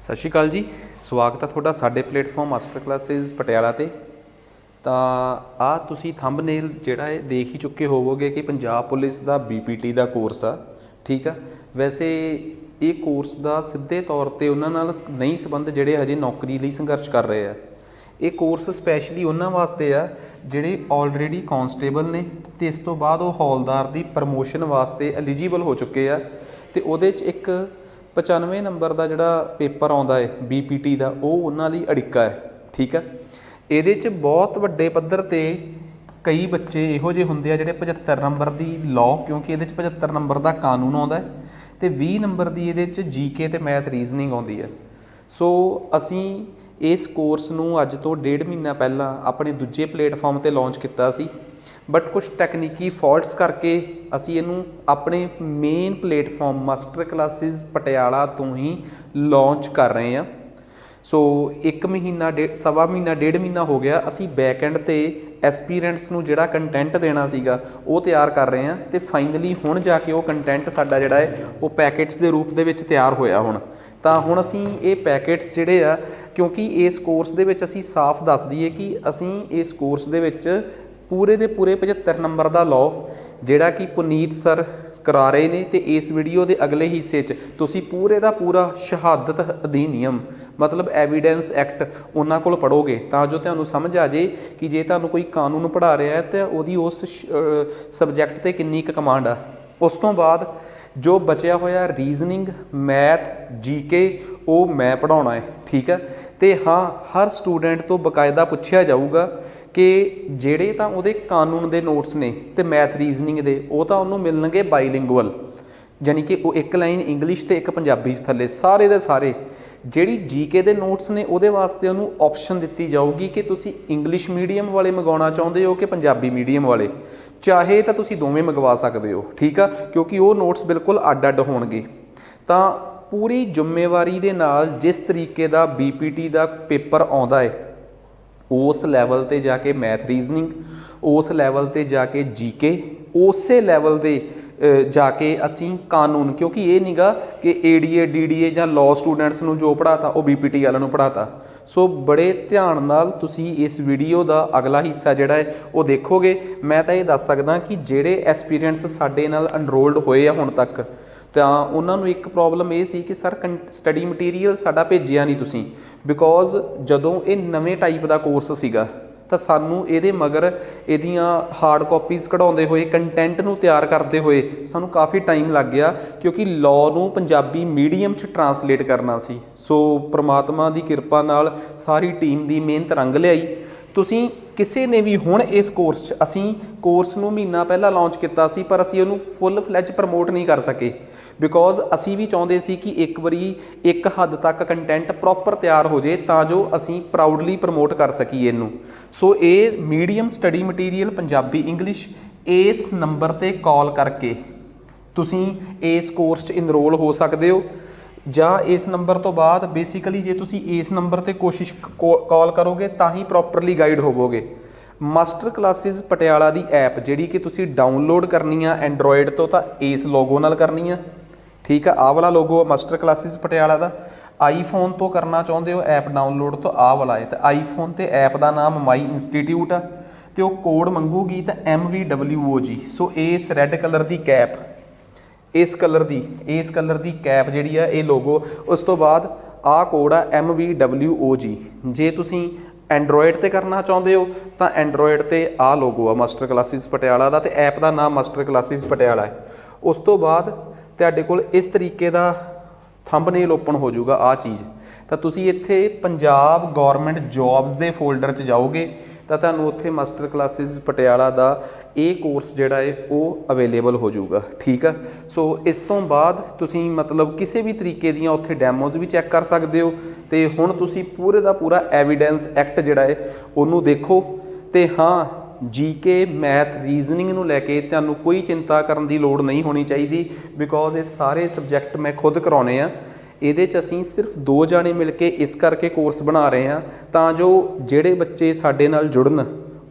ਸਤਿ ਸ਼੍ਰੀ ਅਕਾਲ ਜੀ। ਸਵਾਗਤ ਹੈ ਤੁਹਾਡਾ ਸਾਡੇ ਪਲੇਟਫਾਰਮ ਮਾਸਟਰ ਕਲਾਸਿਸ ਪਟਿਆਲਾ 'ਤੇ। ਤਾਂ ਆਹ ਤੁਸੀਂ ਥੰਬਨੇਲ ਜਿਹੜਾ ਇਹ ਦੇਖ ਹੀ ਚੁੱਕੇ ਹੋਵੋਗੇ ਕਿ ਪੰਜਾਬ ਪੁਲਿਸ ਦਾ BPT ਦਾ ਕੋਰਸ ਆ। ਠੀਕ ਆ, ਵੈਸੇ ਇਹ ਕੋਰਸ ਦਾ ਸਿੱਧੇ ਤੌਰ 'ਤੇ ਉਹਨਾਂ ਨਾਲ ਨਹੀਂ ਸੰਬੰਧ ਜਿਹੜੇ ਹਜੇ ਨੌਕਰੀ ਲਈ ਸੰਘਰਸ਼ ਕਰ ਰਹੇ ਆ। ਇਹ ਕੋਰਸ ਸਪੈਸ਼ਲੀ ਉਹਨਾਂ ਵਾਸਤੇ ਆ ਜਿਹੜੇ ਆਲਰੇਡੀ ਕਾਂਸਟੇਬਲ ਨੇ ਅਤੇ ਇਸ ਤੋਂ ਬਾਅਦ ਉਹ ਹੌਲਦਾਰ ਦੀ ਪ੍ਰਮੋਸ਼ਨ ਵਾਸਤੇ ਐਲੀਜੀਬਲ ਹੋ ਚੁੱਕੇ ਆ। ਅਤੇ ਉਹਦੇ 'ਚ ਇੱਕ 95 ਨੰਬਰ ਦਾ ਜਿਹੜਾ ਪੇਪਰ ਆਉਂਦਾ ਹੈ BPT ਦਾ, ਉਹ ਉਹਨਾਂ ਲਈ ਅੜਿੱਕਾ ਹੈ। ਠੀਕ ਆ, ਇਹਦੇ 'ਚ ਬਹੁਤ ਵੱਡੇ ਪੱਧਰ 'ਤੇ ਕਈ ਬੱਚੇ ਇਹੋ ਜਿਹੇ ਹੁੰਦੇ ਆ ਜਿਹੜੇ 75 ਨੰਬਰ ਦੀ ਲਾਅ, ਕਿਉਂਕਿ ਇਹਦੇ 'ਚ 75 ਨੰਬਰ ਦਾ ਕਾਨੂੰਨ ਆਉਂਦਾ ਹੈ ਅਤੇ 20 ਨੰਬਰ ਦੀ ਇਹਦੇ 'ਚ GK ਅਤੇ ਮੈਥ ਰੀਜ਼ਨਿੰਗ ਆਉਂਦੀ ਹੈ। ਸੋ ਅਸੀਂ ਇਸ ਕੋਰਸ ਨੂੰ ਅੱਜ ਤੋਂ 1.5 ਮਹੀਨਾ ਪਹਿਲਾਂ ਆਪਣੇ ਦੂਜੇ ਪਲੇਟਫਾਰਮ 'ਤੇ ਲਾਂਚ ਕੀਤਾ ਸੀ, ਬਟ ਕੁਛ ਟੈਕਨੀਕੀ ਫਾਲਟਸ ਕਰਕੇ ਅਸੀਂ ਇਹਨੂੰ ਆਪਣੇ main platform master classes Patiala ਤੋਂ ਹੀ ਲਾਂਚ ਕਰ ਰਹੇ ਹਾਂ। ਸੋ 1 ਮਹੀਨਾ ਸਵਾ ਮਹੀਨਾ 1.5 ਮਹੀਨਾ ਹੋ ਗਿਆ ਅਸੀਂ ਬੈਕ ਐਂਡ 'ਤੇ ਐਸਪੀਰੈਂਟਸ ਨੂੰ ਜਿਹੜਾ ਕੰਟੈਂਟ ਦੇਣਾ ਸੀਗਾ ਉਹ ਤਿਆਰ ਕਰ ਰਹੇ ਹਾਂ, ਅਤੇ ਫਾਈਨਲੀ ਹੁਣ ਜਾ ਕੇ ਉਹ ਕੰਟੈਂਟ ਸਾਡਾ ਜਿਹੜਾ ਹੈ ਉਹ ਪੈਕੇਟਸ ਦੇ ਰੂਪ ਦੇ ਵਿੱਚ ਤਿਆਰ ਹੋਇਆ। ਹੁਣ ਅਸੀਂ ਇਹ ਪੈਕੇਟਸ ਜਿਹੜੇ ਆ, ਕਿਉਂਕਿ ਇਸ ਕੋਰਸ ਦੇ ਵਿੱਚ ਅਸੀਂ ਸਾਫ਼ ਦੱਸ ਦਈਏ ਕਿ ਅਸੀਂ ਇਸ ਕੋਰਸ ਦੇ ਵਿੱਚ ਪੂਰੇ ਦੇ ਪੂਰੇ 75 ਨੰਬਰ ਦਾ ਲਾਅ ਜਿਹੜਾ ਕਿ ਪੁਨੀਤ ਸਰ ਕਰਾ ਰਹੇ ਨੇ, ਅਤੇ ਇਸ ਵੀਡੀਓ ਦੇ ਅਗਲੇ ਹਿੱਸੇ 'ਚ ਤੁਸੀਂ ਪੂਰੇ ਦਾ ਪੂਰਾ ਸ਼ਹਾਦਤ ਅਧੀਨਿਯਮ ਮਤਲਬ ਐਵੀਡੈਂਸ ਐਕਟ ਉਹਨਾਂ ਕੋਲ ਪੜ੍ਹੋਗੇ, ਤਾਂ ਜੋ ਤੁਹਾਨੂੰ ਸਮਝ ਆ ਜੇ ਕਿ ਜੇ ਤੁਹਾਨੂੰ ਕੋਈ ਕਾਨੂੰਨ ਪੜ੍ਹਾ ਰਿਹਾ ਹੈ ਤਾਂ ਉਹਦੀ ਉਸ ਸਬਜੈਕਟ 'ਤੇ ਕਿੰਨੀ ਕੁ ਕਮਾਂਡ ਆ। ਉਸ ਤੋਂ ਬਾਅਦ ਜੋ ਬਚਿਆ ਹੋਇਆ ਰੀਜ਼ਨਿੰਗ, ਮੈਥ, GK ਉਹ ਮੈਂ ਪੜ੍ਹਾਉਣਾ ਹੈ। ਠੀਕ ਹੈ, ਅਤੇ ਹਾਂ, ਹਰ ਸਟੂਡੈਂਟ ਤੋਂ ਬਕਾਇਦਾ ਪੁੱਛਿਆ ਜਾਊਗਾ ਕਿ ਜਿਹੜੇ ਤਾਂ ਉਹਦੇ ਕਾਨੂੰਨ ਦੇ ਨੋਟਸ ਨੇ ਅਤੇ ਮੈਥ ਰੀਜ਼ਨਿੰਗ ਦੇ, ਉਹ ਤਾਂ ਉਹਨੂੰ ਮਿਲਣਗੇ ਬਾਈਲਿੰਗੁਅਲ, ਯਾਨੀ ਕਿ ਉਹ ਇੱਕ ਲਾਈਨ ਇੰਗਲਿਸ਼ ਅਤੇ ਇੱਕ ਪੰਜਾਬੀ 'ਚ ਥੱਲੇ ਸਾਰੇ ਦੇ ਸਾਰੇ। ਜਿਹੜੀ GK ਦੇ ਨੋਟਸ ਨੇ ਉਹਦੇ ਵਾਸਤੇ ਉਹਨੂੰ ਆਪਸ਼ਨ ਦਿੱਤੀ ਜਾਊਗੀ ਕਿ ਤੁਸੀਂ ਇੰਗਲਿਸ਼ ਮੀਡੀਅਮ ਵਾਲੇ ਮੰਗਵਾਉਣਾ ਚਾਹੁੰਦੇ ਹੋ ਕਿ ਪੰਜਾਬੀ ਮੀਡੀਅਮ ਵਾਲੇ, ਚਾਹੇ ਤਾਂ ਤੁਸੀਂ ਦੋਵੇਂ ਮੰਗਵਾ ਸਕਦੇ ਹੋ। ਠੀਕ ਆ, ਕਿਉਂਕਿ ਉਹ ਨੋਟਸ ਬਿਲਕੁਲ ਅੱਡ ਅੱਡ ਹੋਣਗੇ। ਤਾਂ ਪੂਰੀ ਜ਼ਿੰਮੇਵਾਰੀ ਦੇ ਨਾਲ ਜਿਸ ਤਰੀਕੇ ਦਾ BPT ਦਾ ਪੇਪਰ ਆਉਂਦਾ ਹੈ, ਉਸ ਲੈਵਲ 'ਤੇ ਜਾ ਕੇ ਮੈਥ ਰੀਜ਼ਨਿੰਗ, ਉਸ ਲੈਵਲ 'ਤੇ ਜਾ ਕੇ GK, ਉਸੇ ਲੈਵਲ 'ਤੇ ਜਾ ਕੇ ਅਸੀਂ ਕਾਨੂੰਨ, ਕਿਉਂਕਿ ਇਹ ਨਹੀਂਗਾ ਕਿ ADA DDA ਜਾਂ ਲਾਅ ਸਟੂਡੈਂਟਸ ਨੂੰ ਜੋ ਪੜ੍ਹਾਤਾ ਉਹ BPT ਵਾਲਿਆਂ ਨੂੰ ਪੜ੍ਹਾਤਾ। ਸੋ ਬੜੇ ਧਿਆਨ ਨਾਲ ਤੁਸੀਂ ਇਸ ਵੀਡੀਓ ਦਾ ਅਗਲਾ ਹਿੱਸਾ ਜਿਹੜਾ ਹੈ ਉਹ ਦੇਖੋਗੇ। ਮੈਂ ਤਾਂ ਇਹ ਦੱਸ ਸਕਦਾ ਕਿ ਜਿਹੜੇ ਐਸਪੀਰੀਐਂਟਸ ਸਾਡੇ ਨਾਲ ਐਨਰੋਲਡ ਹੋਏ ਆ ਹੁਣ ਤੱਕ, ਤਾਂ ਉਹਨਾਂ ਨੂੰ ਇੱਕ ਪ੍ਰੋਬਲਮ ਇਹ ਸੀ ਕਿ ਸਰ ਸਟੱਡੀ ਮਟੀਰੀਅਲ ਸਾਡਾ ਭੇਜਿਆ ਨਹੀਂ ਤੁਸੀਂ, ਬਿਕੋਜ਼ ਜਦੋਂ ਇਹ ਨਵੇਂ ਟਾਈਪ ਦਾ ਕੋਰਸ ਸੀਗਾ ਤਾਂ ਸਾਨੂੰ ਇਹਦੇ ਮਗਰ ਇਹਦੀਆਂ ਹਾਰਡ ਕਾਪੀਜ਼ ਕਢਾਉਂਦੇ ਹੋਏ, ਕੰਟੈਂਟ ਨੂੰ ਤਿਆਰ ਕਰਦੇ ਹੋਏ ਸਾਨੂੰ ਕਾਫੀ ਟਾਈਮ ਲੱਗ ਗਿਆ, ਕਿਉਂਕਿ ਲਾਅ ਨੂੰ ਪੰਜਾਬੀ ਮੀਡੀਅਮ 'ਚ ਟਰਾਂਸਲੇਟ ਕਰਨਾ ਸੀ। ਸੋ ਪ੍ਰਮਾਤਮਾ ਦੀ ਕਿਰਪਾ ਨਾਲ ਸਾਰੀ ਟੀਮ ਦੀ ਮਿਹਨਤ ਰੰਗ ਲਿਆਈ। ਤੁਸੀਂ ਕਿਸੇ ਨੇ ਵੀ ਹੁਣ ਇਸ ਕੋਰਸ 'ਚ, ਅਸੀਂ ਕੋਰਸ ਨੂੰ ਮਹੀਨਾ ਪਹਿਲਾਂ ਲਾਂਚ ਕੀਤਾ ਸੀ ਪਰ ਅਸੀਂ ਉਹਨੂੰ ਫੁੱਲ ਫਲੈਜ ਪ੍ਰਮੋਟ ਨਹੀਂ ਕਰ ਸਕੇ, ਬਿਕੋਜ਼ ਅਸੀਂ ਵੀ ਚਾਹੁੰਦੇ ਸੀ ਕਿ ਇੱਕ ਵਾਰੀ ਇੱਕ ਹੱਦ ਤੱਕ ਕੰਟੈਂਟ ਪ੍ਰੋਪਰ ਤਿਆਰ ਹੋ ਜੇ ਤਾਂ ਜੋ ਅਸੀਂ ਪ੍ਰਾਊਡਲੀ ਪ੍ਰਮੋਟ ਕਰ ਸਕੀਏ ਇਹਨੂੰ। ਸੋ ਇਹ medium study material Punjabi English, ਇਸ ਨੰਬਰ 'ਤੇ ਕਾਲ ਕਰਕੇ ਤੁਸੀਂ ਇਸ ਕੋਰਸ 'ਚ ਇਨਰੋਲ ਹੋ ਸਕਦੇ ਹੋ, ਜਾਂ ਇਸ ਨੰਬਰ ਤੋਂ ਬਾਅਦ ਬੇਸਿਕਲੀ ਜੇ ਤੁਸੀਂ ਇਸ ਨੰਬਰ 'ਤੇ ਕਾਲ ਕਰੋਗੇ ਤਾਂ ਹੀ ਪ੍ਰੋਪਰਲੀ ਗਾਈਡ ਹੋਵੋਗੇ। ਮਾਸਟਰ ਕਲਾਸਿਸ ਪਟਿਆਲਾ ਦੀ ਐਪ ਜਿਹੜੀ ਕਿ ਤੁਸੀਂ ਡਾਊਨਲੋਡ ਕਰਨੀ ਆ ਐਂਡਰੋਇਡ ਤੋਂ, ਤਾਂ ਇਸ ਲੋਗੋ ਨਾਲ ਕਰਨੀ ਆ। ਠੀਕ ਆ, ਆਹ ਵਾਲਾ ਲੋਗੋ ਮਾਸਟਰ ਕਲਾਸਿਸ ਪਟਿਆਲਾ ਦਾ। ਆਈਫੋਨ ਤੋਂ ਕਰਨਾ ਚਾਹੁੰਦੇ ਹੋ ਐਪ ਡਾਊਨਲੋਡ ਤੋਂ, ਆਹ ਵਾਲਾ ਹੈ। ਅਤੇ ਆਈਫੋਨ 'ਤੇ ਐਪ ਦਾ ਨਾਮ ਮਾਈ ਇੰਸਟੀਟਿਊਟ ਆ, ਅਤੇ ਉਹ ਕੋਡ ਮੰਗੂਗੀ ਤਾਂ MVWOG। ਸੋ ਇਸ ਰੈੱਡ ਕਲਰ ਦੀ ਕੈਪ, ਇਸ ਕਲਰ ਦੀ ਕੈਪ ਜਿਹੜੀ ਆ ਇਹ ਲੋਗੋ, ਉਸ ਤੋਂ ਬਾਅਦ ਆਹ ਕੋਡ ਆ MVWOG। ਜੇ ਤੁਸੀਂ ਐਂਡਰੋਇਡ 'ਤੇ ਕਰਨਾ ਚਾਹੁੰਦੇ ਹੋ ਤਾਂ ਐਂਡਰੋਇਡ 'ਤੇ ਆਹ ਲੋਗੋ ਆ ਮਾਸਟਰ ਕਲਾਸਿਸ ਪਟਿਆਲਾ ਦਾ, ਅਤੇ ਐਪ ਦਾ ਨਾਮ ਮਾਸਟਰ ਕਲਾਸਿਸ ਪਟਿਆਲਾ ਹੈ। ਉਸ ਤੋਂ ਬਾਅਦ ਤੁਹਾਡੇ ਕੋਲ ਇਸ ਤਰੀਕੇ ਦਾ ਥੰਬਨੇਲ ਓਪਨ ਹੋ ਜਾਊਗਾ, ਆਹ ਚੀਜ਼। ਤਾਂ ਤੁਸੀਂ ਇੱਥੇ ਪੰਜਾਬ ਗੌਰਮੈਂਟ ਜੋਬਸ ਦੇ ਫੋਲਡਰ 'ਚ ਜਾਓਗੇ ਤਾਂ ਤੁਹਾਨੂੰ ਉੱਥੇ ਮਾਸਟਰ ਕਲਾਸਿਸ ਪਟਿਆਲਾ ਦਾ ਇਹ ਕੋਰਸ ਜਿਹੜਾ ਹੈ ਉਹ ਅਵੇਲੇਬਲ ਹੋ ਜਾਊਗਾ। ਠੀਕ ਆ, ਸੋ ਇਸ ਤੋਂ ਬਾਅਦ ਤੁਸੀਂ ਮਤਲਬ ਕਿਸੇ ਵੀ ਤਰੀਕੇ ਦੀਆਂ ਉੱਥੇ ਡੈਮੋਜ਼ ਵੀ ਚੈੱਕ ਕਰ ਸਕਦੇ ਹੋ, ਅਤੇ ਹੁਣ ਤੁਸੀਂ ਪੂਰੇ ਦਾ ਪੂਰਾ ਐਵੀਡੈਂਸ ਐਕਟ ਜਿਹੜਾ ਹੈ ਉਹਨੂੰ ਦੇਖੋ। ਅਤੇ ਹਾਂ, GK ਮੈਥ ਰੀਜ਼ਨਿੰਗ ਨੂੰ ਲੈ ਕੇ ਤੁਹਾਨੂੰ ਕੋਈ ਚਿੰਤਾ ਕਰਨ ਦੀ ਲੋੜ ਨਹੀਂ ਹੋਣੀ ਚਾਹੀਦੀ, ਬਿਕੋਜ਼ ਇਹ ਸਾਰੇ ਸਬਜੈਕਟ ਮੈਂ ਖੁਦ ਕਰਾਉਣੇ ਆ। ਇਹਦੇ 'ਚ ਅਸੀਂ ਸਿਰਫ 2 ਜਾਣੇ ਮਿਲ ਕੇ ਇਸ ਕਰਕੇ ਕੋਰਸ ਬਣਾ ਰਹੇ ਹਾਂ ਤਾਂ ਜੋ ਜਿਹੜੇ ਬੱਚੇ ਸਾਡੇ ਨਾਲ ਜੁੜਨ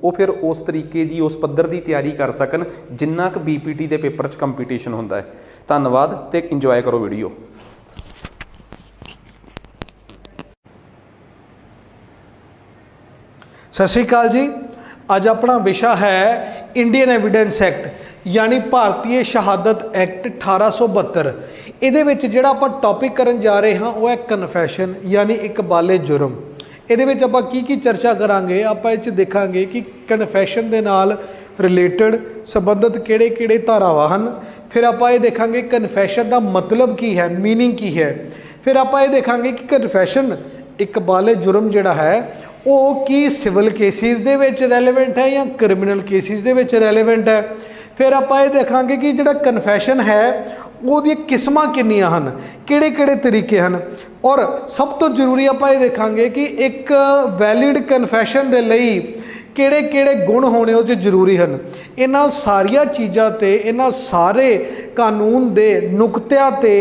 ਉਹ ਫਿਰ ਉਸ ਤਰੀਕੇ ਦੀ, ਉਸ ਪੱਧਰ ਦੀ ਤਿਆਰੀ ਕਰ ਸਕਣ ਜਿੰਨਾ ਕੁ BPT ਦੇ ਪੇਪਰ 'ਚ ਕੰਪੀਟੀਸ਼ਨ ਹੁੰਦਾ ਹੈ। ਧੰਨਵਾਦ ਅਤੇ ਇੰਜੋਏ ਕਰੋ ਵੀਡੀਓ। सत श्री अकाल जी। अज अपना विषय है इंडियन एविडेंस एक्ट यानी भारतीय शहादत एक्ट 1872। ਇਹਦੇ ਵਿੱਚ ਜਿਹੜਾ ਆਪਾਂ ਟੌਪਿਕ ਕਰਨ ਜਾ ਰਹੇ ਹਾਂ ਉਹ ਹੈ ਕਨਫੈਸ਼ਨ यानी इकबाले जुर्म। ਇਹਦੇ ਵਿੱਚ ਆਪਾਂ ਕੀ ਚਰਚਾ ਕਰਾਂਗੇ, ਆਪਾਂ ਇਹ 'ਚ ਦੇਖਾਂਗੇ ਕਿ ਕਨਫੈਸ਼ਨ ਦੇ ਨਾਲ ਰਿਲੇਟਡ ਸੰਬੰਧਿਤ ਕਿਹੜੇ ਧਾਰਾਵਾਂ ਹਨ। ਫਿਰ ਆਪਾਂ ਇਹ ਦੇਖਾਂਗੇ ਕਨਫੈਸ਼ਨ ਦਾ ਮਤਲਬ ਕੀ ਹੈ, मीनिंग ਕੀ ਹੈ। ਫਿਰ ਆਪਾਂ ਇਹ ਦੇਖਾਂਗੇ ਕਿ ਕਨਫੈਸ਼ਨ इकबाले जुर्म ਜਿਹੜਾ ਹੈ ਉਹ ਕੀ सिविल केसिस ਦੇ ਵਿੱਚ ਰੈਲੇਵੈਂਟ ਹੈ ਜਾਂ ਕ੍ਰਿਮੀਨਲ केसिस ਦੇ ਵਿੱਚ ਰੈਲੇਵੈਂਟ ਹੈ। ਫਿਰ ਆਪਾਂ ਇਹ ਦੇਖਾਂਗੇ ਕਿ ਜਿਹੜਾ ਕਨਫੈਸ਼ਨ ਹੈ ਉਹਦੀਆਂ ਕਿਸਮਾਂ ਕਿੰਨੀਆਂ ਹਨ, ਕਿਹੜੇ ਤਰੀਕੇ ਹਨ। ਔਰ ਸਭ ਤੋਂ ਜ਼ਰੂਰੀ ਆਪਾਂ ਇਹ ਦੇਖਾਂਗੇ ਕਿ ਇੱਕ ਵੈਲਿਡ ਕਨਫੈਸ਼ਨ ਦੇ ਲਈ ਕਿਹੜੇ ਗੁਣ ਹੋਣੇ ਉਹ 'ਚ ਜ਼ਰੂਰੀ ਹਨ। ਇਹਨਾਂ ਸਾਰੀਆਂ ਚੀਜ਼ਾਂ ਤੇ ਇਹਨਾਂ ਸਾਰੇ ਕਾਨੂੰਨ ਦੇ ਨੁਕਤਿਆਂ ਤੇ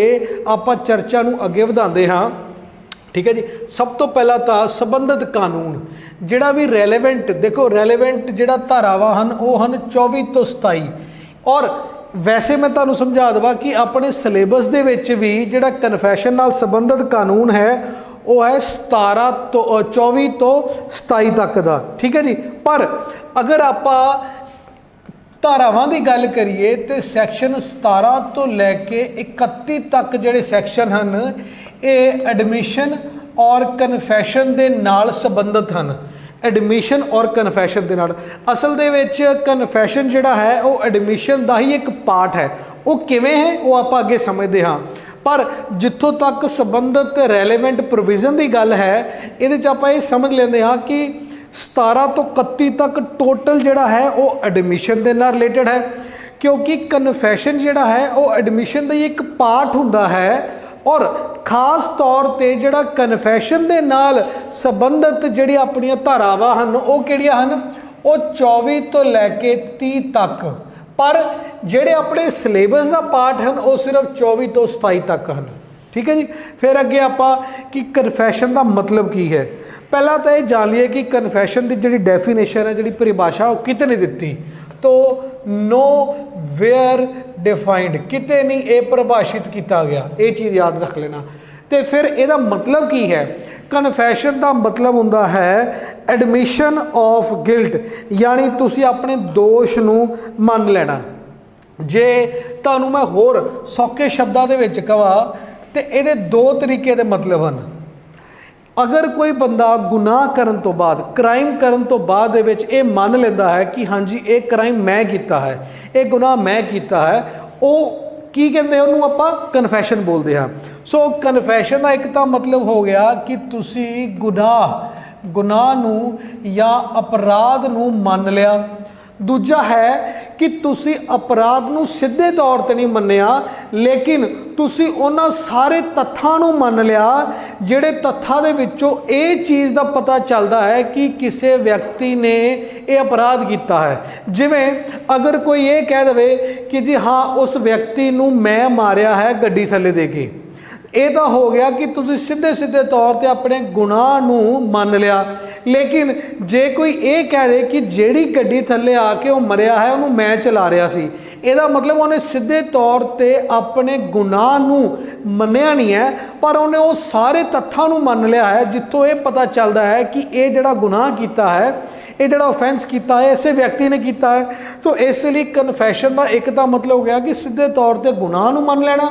ਆਪਾਂ ਚਰਚਾ ਨੂੰ ਅੱਗੇ ਵਧਾਉਂਦੇ ਹਾਂ। ठीक है जी। सब तो पहला तो संबंधित कानून जिहड़ा भी रैलेवेंट, देखो रैलेवेंट जिहड़ा धारावां हन वो हन 24 तो 27। और वैसे मैं तुहानूं समझा देवां कि अपने सिलेबस दे विच भी जिहड़ा कन्फैशन नाल संबंधित कानून है वो है 24 तो 27 तक का। ठीक है जी। पर अगर आपां धारावां की गल करिए तो सैक्शन 17 तो लैके 31 तक जिहड़े सैक्शन हैं ये एडमिशन और कन्फैशन दे नाल संबंधित हैं। एडमिशन और कन्फैशन दे नाल असल दे विच कन्फैशन जिहड़ा है वो एडमिशन का ही एक पार्ट है। वो किवें है वो आप अगे समझते हाँ। पर जिथों तक संबंधित रैलेवेंट प्रोविजन की गल है ये आप ये समझ लेंदे हाँ कि 17 तो 31 तक टोटल जिहड़ा है वो एडमिशन के नाल रिलेटेड है, क्योंकि कन्फैशन जिहड़ा है वो एडमिशन का एक पार्ट हुंदा है। और खास तौर पर जिहड़ा कन्फैशन दे नाल संबंधित जिहड़ी अपनियां धारावां हन वो किहड़ियां हन, वो 24 तो लैके 30 तक। पर जिहड़े अपने सिलेबस का पार्ट हैं वो सिर्फ 24 तो 27 तक हैं। ठीक है जी। फिर अगे आपां कि कन्फैशन का मतलब की है। पहला तो ये जान लीए कि कन्फैशन की जिहड़ी डेफिनेशन है, जिहड़ी परिभाषा वो कितने दिती, तो नो वेयर डिफाइंड, किते नहीं ये परिभाषित किया गया, ये चीज़ याद रख लेना। तो फिर ਇਹਦਾ मतलब की है, कन्फैशन का मतलब हुंदा है एडमिशन ऑफ गिल्ट, यानी तुसी अपने दोष नूं मन लेना। जे तुहानूं मैं होर सौखे शब्दां दे विच कहां तो ये दो तरीके के मतलब हैं। अगर कोई बंदा गुनाह करन तो बाद, क्राइम करन तो बाद दे विच ये मान लेंदा है कि हाँ जी ये क्राइम मैं किया है, ये गुनाह मैं किया है, वो की कहते हैं उन्होंने आपां कन्फैशन बोलते हैं। सो कन्फैशन का एक तो मतलब हो गया कि तुसी गुनाह नूं या अपराध नूं मान लिया। दूजा है कि तुसी अपराध नूं सीधे तौर पर नहीं मन्निया, लेकिन तुसी उन्हां सारे तत्थां नूं मान लिया जिहड़े तत्थां दे विचों ये चीज़ का पता चलता है कि किसी व्यक्ति ने ये अपराध किया है। जिवें अगर कोई ये कह दे कि जी हाँ उस व्यक्ति नूं मैं मारिया है गड्डी थल्ले दे के, ये तो हो गया कि तुसी सीधे तौर पर अपने गुनाह नूं मान लिया। लेकिन जे कोई ये कह दे कि जेड़ी गड्डी थल्ले आके वो मरिया है उन्होंने मैं चला रहा सी, ਇਹਦਾ मतलब उन्हें सीधे तौर पर अपने गुनाह नूं मन्निया नहीं है, पर उन्हें वो सारे तत्थां नूं मान लिया है जितों ये पता चलता है कि ये जिहड़ा गुनाह किया है, ये जिहड़ा ऑफेंस किया है इस व्यक्ति ने किया है। तो इसलिए कन्फैशन का एक तो मतलब हो गया कि सीधे तौर पर गुनाह नूं मान लेना,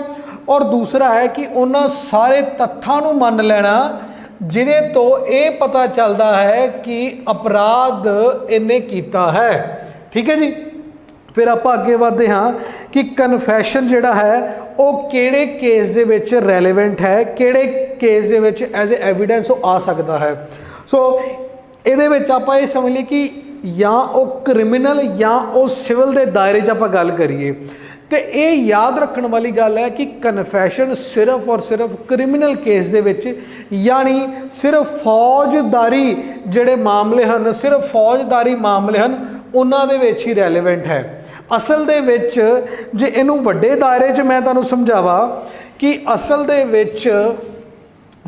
और दूसरा है कि उन्होंने सारे तत्थां नूं मान लेना जिहदे तो ये पता चलता है कि अपराध इन्हें किया है। ठीक है जी। फिर आप अगे बढ़ते हाँ कि कन्फैशन जिहड़ा है वो किहड़े केस दे विच रैलेवेंट है, किहड़े केस दे विच एज ए एविडेंस आ सकता है। सो इहदे विच आपां ये समझ लीए कि या वो क्रिमिनल या वो सिविल के दायरे च आपां गल करिए तो ये याद रखने वाली गल है कि कन्फैशन सिर्फ और सिर्फ क्रिमिनल केस दे विच, यानी सिर्फ फौजदारी जिहड़े मामले हैं, सिर्फ फौजदारी मामले हैं उन्हां दे विच ही रैलेवेंट है। असल दे विच जे इनू वड्डे दायरे च मैं तुहानूं समझावा कि असल दे विच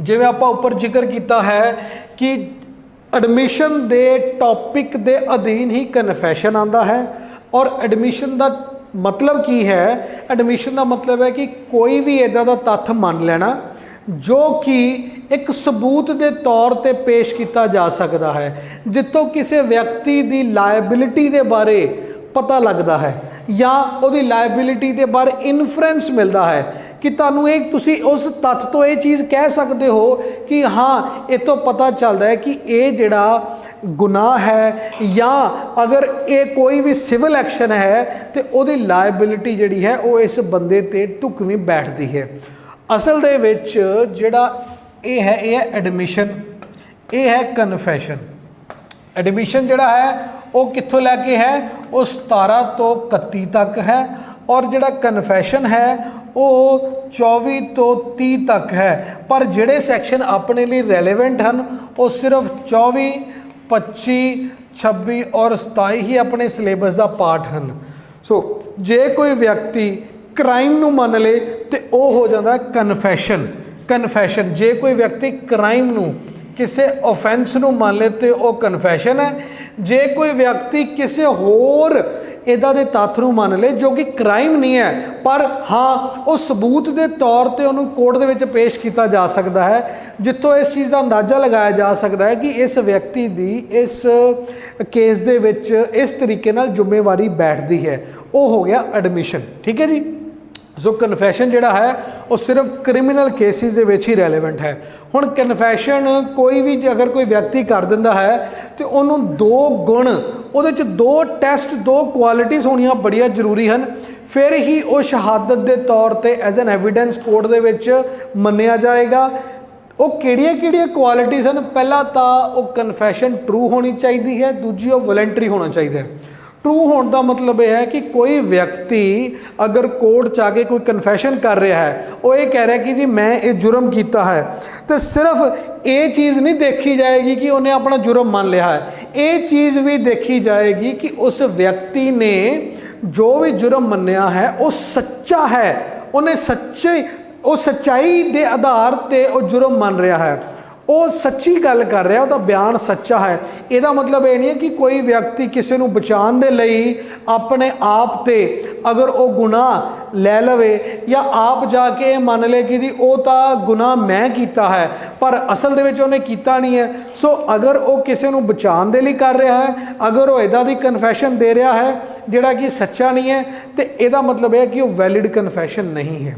जिवें आपां उपर जिक्र किया है कि एडमिशन दे टॉपिक दे अधीन ही कन्फैशन आंदा है। और एडमिशन का मतलब की है, एडमिशन का मतलब है कि कोई भी इदां दा तत्थ मान लेना जो कि एक सबूत के तौर पर पेश किया जा सकता है, जितों किसी व्यक्ति की लायबिलिटी के बारे पता लगता है या उसकी लायबिलिटी के बारे इनफ्रेंस मिलता है कि तुहानू एक तुसी उस तत्थ तो ये चीज़ कह सकते हो कि हाँ ये तो पता चलता है कि ये जिहड़ा गुनाह है या अगर ये कोई भी सिविल एक्शन है तो उसकी लायबिलिटी जिहड़ी है वो इस बंदे ते ढुकवीं बैठती है। असल दे विच जिहड़ा ये है एडमिशन, ये है कन्फैशन। एडमिशन जिहड़ा है वो कित्थों लैके है, वो 17 तो 31 तक है, और जिहड़ा कन्फैशन है वो 24 तो 30 तक है। पर जिहड़े सैक्शन अपने लिए रेलेवेंट हैं वो सिर्फ 24, 25, 26 और 27 ही अपने सिलेबस का पार्ट हैं। सो जे कोई व्यक्ति क्राइम नू मन ले तो वो हो जाता कन्फैशन। कन्फैशन जे कोई व्यक्ति क्राइम नू किसी ऑफेंस नू मान ले तो वह कन्फैशन है। जे कोई व्यक्ति किसी होर इदा दे तत्थ नू मान ले जो कि क्राइम नहीं है पर हाँ वो सबूत के तौर पर उन्होंने कोर्ट दे विच पेश किया जा सकता है, जितों इस चीज़ का अंदाज़ा लगाया जा सकता है कि इस व्यक्ति की इस केस दे विच इस तरीके नाल जिम्मेवारी बैठती है। वो हो गया एडमिशन। ठीक है जी। सो कन्फैशन जिहड़ा है वो सिर्फ क्रिमिनल केसिस दे विच ही रेलेवेंट है। हुण कन्फैशन कोई भी अगर कोई व्यक्ति कर दिंदा है तो उन्होंने 2 गुण उहदे च 2 टेस्ट 2 क्वालिटीज़ होनियां बड़ियां जरूरी हैं, फिर ही वो शहादत के तौर पर एज एन एविडेंस कोर्ट दे विच मन्निया जाएगा। वो किहड़ियां क्वालिटीज़ हैं, पहला तो वो कन्फैशन ट्रू होनी चाहिए है, दूजी वो वॉलंटरी होना चाहिए है। ट्रू होने का मतलब यह है कि कोई व्यक्ति अगर कोर्ट च आके कोई कन्फैशन कर रहा है, वो ये कह रहा है कि जी मैं ये जुर्म किया है, तो सिर्फ ये चीज़ नहीं देखी जाएगी कि उन्हें अपना जुर्म मान लिया है, ये चीज़ भी देखी जाएगी कि उस व्यक्ति ने जो भी जुर्म मन्निया है वो सच्चा है, उन्हें सच्चाई के आधार पर वो जुर्म मान रहा है, वो सच्ची गल कर रहा, उसका बयान सच्चा है। इसका मतलब ये नहीं है कि कोई व्यक्ति किसी को बचाने के लिए अपने आप से अगर वो गुनाह ले लवे या आप जाके मान ले कि जी वो तो गुनाह मैं किया है पर असल दे विच उन्हें किया नहीं है। सो अगर वो किसी को बचाने के लिए कर रहा है, अगर वो इदा दी कन्फैशन दे रहा है जिहड़ा कि सच्चा नहीं है, तो इसका मतलब है कि वो वैलिड कन्फैशन नहीं है।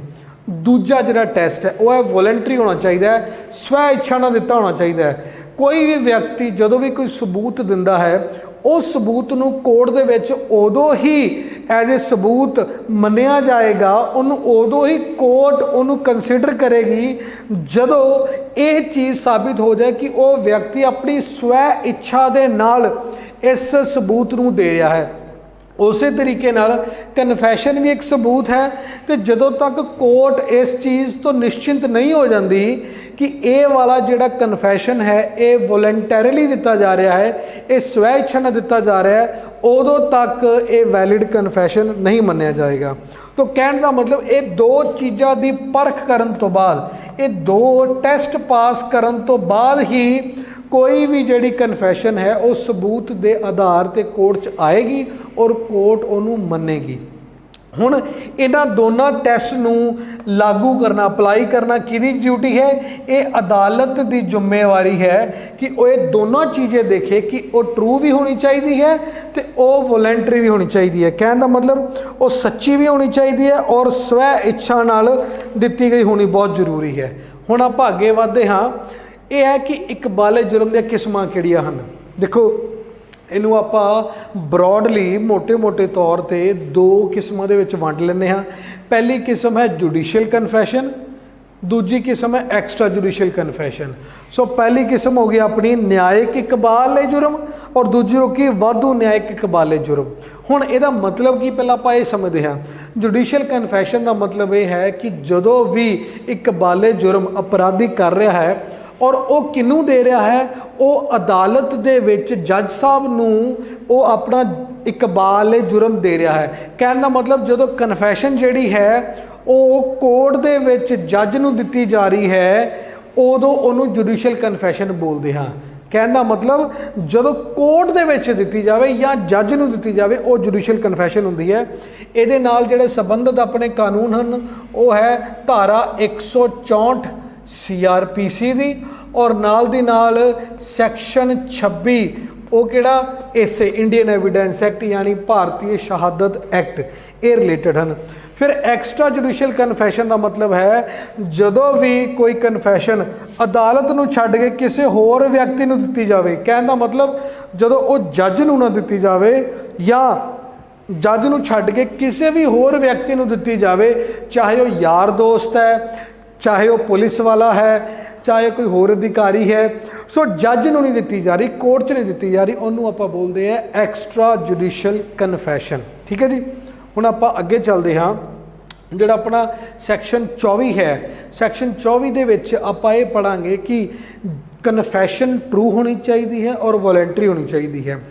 दूजा जिहड़ा टेस्ट है वह है वॉलंटरी होना चाहिए है, स्वै इच्छा ना दिता होना चाहिए है। कोई भी व्यक्ति जदों भी कोई सबूत दिंदा है उस सबूत नूं कोर्ट दे विच उदों ही एज ए सबूत मन्निया जाएगा, उन्होंने उदों ही कोर्ट उन्होंने कंसीडर करेगी जदों ये चीज़ साबित हो जाए कि वो व्यक्ति अपनी स्वै इच्छा दे नाल इस सबूत नूं दे रहा है। उस तरीके नाल कन्फैशन भी एक सबूत है, तो जदों तक कोर्ट इस चीज़ तो निश्चिंत नहीं हो जाती कि ये वाला जिहड़ा कन्फैशन है ये वॉलंटरीली दिता जा रहा है, ये स्वै इच्छा ना दिता जा रहा है, उदों तक ये वैलिड कन्फैशन नहीं मन्निया जाएगा। तो कहने का मतलब ये 2 चीज़ों की परख करन तो बाद, ये 2 टेस्ट पास करन तो बाद ही कोई भी जिहड़ी कन्फैशन है उस सबूत के आधार पर कोर्ट च आएगी और कोर्ट उन्होंने मन्नेगी। हुण इन्हां दोनों टैसट नूं लागू करना, अप्लाई करना किहदी ड्यूटी है? ये अदालत की जिम्मेवारी है कि वो ये दोनों चीज़ें देखे कि वो ट्रू भी होनी चाहिए है तो वो वॉलंटरी भी होनी चाहिए है। कहने का मतलब वो सच्ची भी होनी चाहिए है और स्वै इच्छा नाल दिती गई होनी बहुत जरूरी है। हुण आपां अगे वधदे हाँ, यह है कि इकबाले जुर्म दी किस्मां किहड़ियां हन। देखो इनू आपां ब्रॉडली मोटे मोटे तौर पर 2 किस्मां दे विच वंड लैंदे हां। पहली किस्म है जुडिशियल कन्फैशन, दूजी किस्म है एक्स्ट्रा जुडिशियल कन्फैशन। सो पहली किस्म हो गई अपनी न्यायिक इकबाल जुर्म और दूजी हो गई वाधू न्यायिक इकबाल जुर्म। हुण इहदा मतलब की पहला आपां ये समझदे हां, जुडिशियल कन्फैशन का मतलब ये है कि जदों भी इकबाल जुर्म अपराधी कर रहा है और वो किनू दे रहा है, वो अदालत दे विच जज साहब नूं वो अपना इकबाल जुर्म दे रहा है। कहने का मतलब जदों कन्फैशन जिहड़ी है वो कोर्ट दे विच जज नूं दित्ती जा रही है उदों उन्होंने जुडिशियल कन्फैशन बोलते हाँ। कहने का मतलब जदों कोर्ट दे विच दित्ती जाए या जज नूं दित्ती जाए वो जुडिशियल कन्फैशन हुंदी है। इहदे नाल जिहड़े संबंधित अपने कानून हैं वो है धारा 164 CRPC ਦੀ और नाल दी नाल सैक्शन 26 वो किहड़ा इसे इंडियन एविडेंस एक्ट यानी भारतीय शहादत एक्ट ये रिलेटेड हैं। फिर एक्स्ट्रा जुडिशियल कन्फैशन का मतलब है जदों भी कोई कन्फैशन अदालत नूं छड्ड के किसी होर व्यक्ति नूं दित्ती जावे, कहण दा मतलब जदों वो जज नूं ना दित्ती जावे या जज नूं छड्ड के किसी भी होर व्यक्ति नूं दित्ती जावे, चाहे वो यार दोस्त है, चाहे वो पुलिस वाला है, चाहे कोई होर अधिकारी है, सो जज नूं नहीं दित्ती जा रही, कोर्ट च नहीं दित्ती जा रही, उन्होंने आपां बोलते हैं एक्स्ट्रा जुडिशियल कन्फैशन। ठीक है जी। हुण आपां अगे चलते हाँ, जिहड़ा अपना सैक्शन 24 है, सैक्शन 24 दे विच आपां ये पढ़ांगे कि कन्फैशन ट्रू होनी चाहिए है और वॉलंटरी होनी चाहिए है।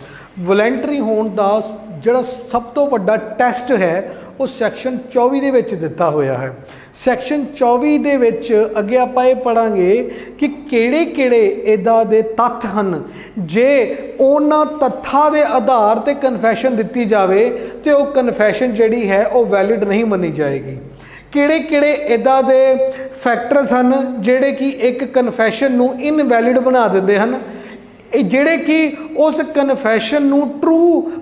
वॉलंटरी होने का जिहड़ा सब तो वड्डा टेस्ट है वो सैक्शन 24 दे विच दिता होया है। सैक्शन 24 दे विच अगे आपां ये पढ़ांगे कि किहड़े-किहड़े इदां दे तत्थ हन, जे उन्हां तत्थां दे आधार ते कन्फैशन दित्ती जावे तो वो कन्फैशन जिहड़ी है वो वैलिड नहीं मनी जाएगी। किहड़े-किहड़े इदां दे फैक्टर्स हन जिहड़े कि एक कन्फैशन नूं इनवैलिड बना दिंदे हन, जिहड़े कि उस कन्फैशन नूं ट्रू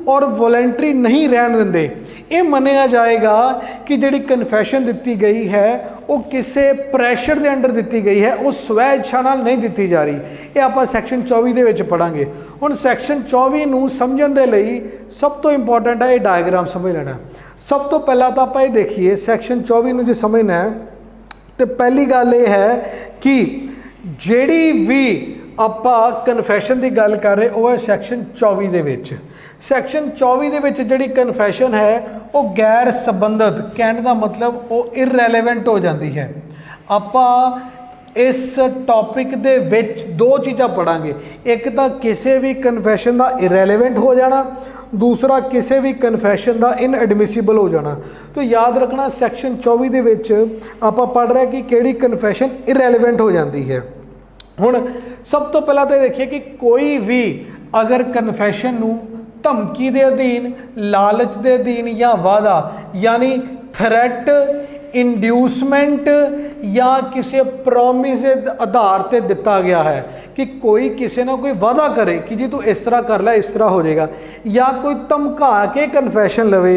और वॉलंटरी नहीं रहन दिंदे। ये मनिया जाएगा कि जिहड़ी कन्फैशन दित्ती गई है वो किसी प्रैशर के अंडर दित्ती गई है, वो स्वै इच्छा नाल नहीं दित्ती जा रही। ये आपां सैक्शन 24 दे विच पढ़ांगे। हुण सैक्शन 24 नूं समझण दे लई सब तो इंपॉर्टेंट है ये डायग्राम समझ लेना। सब तो पहला तो आपां ये देखिए सैक्शन 24 नूं जे समझना है तो पहली गल ये है कि जिहड़ी भी आपां कन्फैशन की गल कर रहे वो है सैक्शन 24 दे विच। सैक्शन 24 दे विच जिहड़ी कन्फैशन है वो गैर संबंधित, कहने का मतलब वो इररेलेवेंट हो जाती है। आपां इस टॉपिक दे विच दो चीज़ां पढ़ांगे, एक तो किसी भी कन्फैशन का इररेलेवेंट हो जाना, दूसरा किसी भी कन्फैशन का इनएडमिसिबल हो जाना। तो याद रखना सैक्शन 24 दे विच आपां पढ़ रहे कि किहड़ी कन्फैशन इररेलेवेंट हो जाती है। हुण सब तो पहला तो देखिए कि कोई भी अगर कन्फैशन नूं धमकी दे अधीन, लालच दे अधीन या वादा यानी थ्रैट, इंड्यूसमेंट या किसी प्रॉमिस के आधार पर दिता गया है कि कोई किसी ना कोई वादा करे कि जी तू इस तरह कर ले इस तरह हो जाएगा, या कोई धमका के कन्फैशन लवे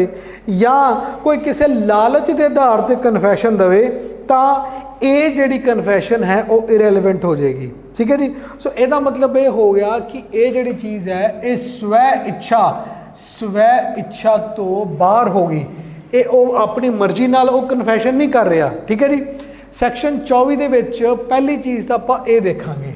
या कोई किसी लालच के आधार पर कन्फैशन देवे तो ये जिहड़ी कन्फैशन है वो इररेलेवेंट हो जाएगी। ठीक है जी। सो ਇਹਦਾ मतलब ये हो गया कि ये जिहड़ी चीज़ है ये स्व इच्छा तो बाहर होगी, ये अपनी मर्जी नाल वो कन्फैशन नहीं कर रहा। ठीक है जी। सैक्शन 24 दे विच पहली चीज़ तो आपां ये देखांगे,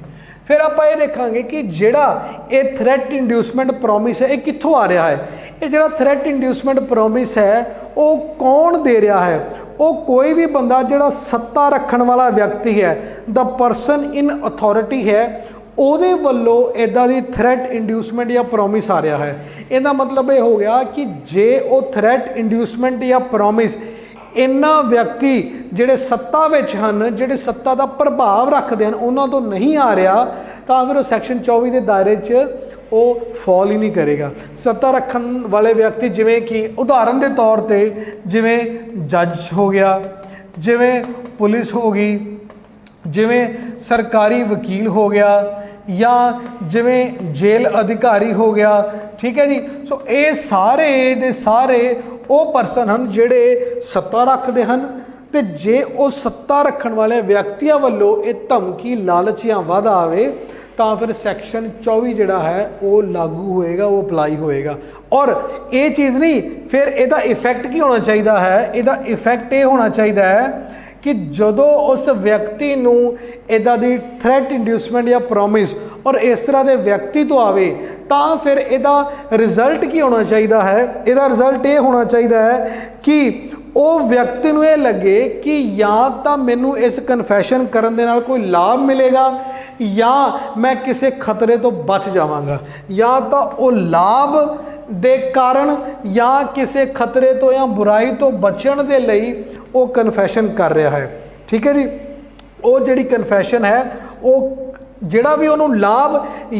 फिर आपां ये देखांगे कि जिहड़ा ये थ्रैट इंड्यूसमेंट प्रॉमिस है ये कित्थों आ रहा है। ये जिहड़ा थ्रैट इंड्यूसमेंट प्रॉमिस है वो कौन दे रहा है, वो कोई भी बंदा जिहड़ा सत्ता रखण वाला व्यक्ति है, द परसन इन अथॉरिटी है, ਉਹਦੇ ਵੱਲੋਂ इदां दी थ्रैट इंड्यूसमेंट या प्रॉमिस आ रहा है। ਇਹਦਾ मतलब ये हो गया कि जे वो थ्रैट इंड्यूसमेंट या प्रॉमिस इन्हां व्यक्ति जिहड़े सत्ता विच हन, जिहड़े सत्ता का प्रभाव रखते हैं उन्हां तो नहीं आ रहा, तो फिर सैक्शन 24 के दायरे च वो फॉल ही नहीं करेगा। सत्ता रखन वाले व्यक्ति जिवें कि उदाहरण के तौर पर जिवें जज हो गया, जिवें पुलिस हो गई, जिवें सरकारी वकील हो गया या जिवें जेल अधिकारी हो गया। ठीक है जी। सो ये सारे दे सारे वो परसन हैं जिहड़े सत्ता रखते हैं, तो जे वो सत्ता रखण वाले व्यक्तियों वालों ये धमकी लालच या वादा आवे तो फिर सैक्शन 24 जिहड़ा है वो लागू होएगा, वो अप्लाई होएगा। और ये चीज़ नहीं, फिर इसदा इफैक्ट की होना चाहिए है, इसदा इफैक्ट ये होना चाहिए है कि जदों उस व्यक्ति नूं इदां दी थ्रैट इंड्यूसमेंट या प्रॉमिस और इस तरह के व्यक्ति तो आवे तो फिर इहदा रिजल्ट की होना चाहिए है। इहदा रिजल्ट ये होना चाहिए है कि वो व्यक्ति नूं ये लगे कि या तो मैनू इस कन्फैशन करन दे नाल कोई लाभ मिलेगा या मैं किसी खतरे तो बच जावांगा, या तो वो लाभ दे कारण या किसी खतरे तो या बुराई तो बचण दे लई वो कन्फैशन कर रहा है। ठीक है जी। वो जिहड़ी कन्फैशन है वो जिहड़ा भी उन्होंने लाभ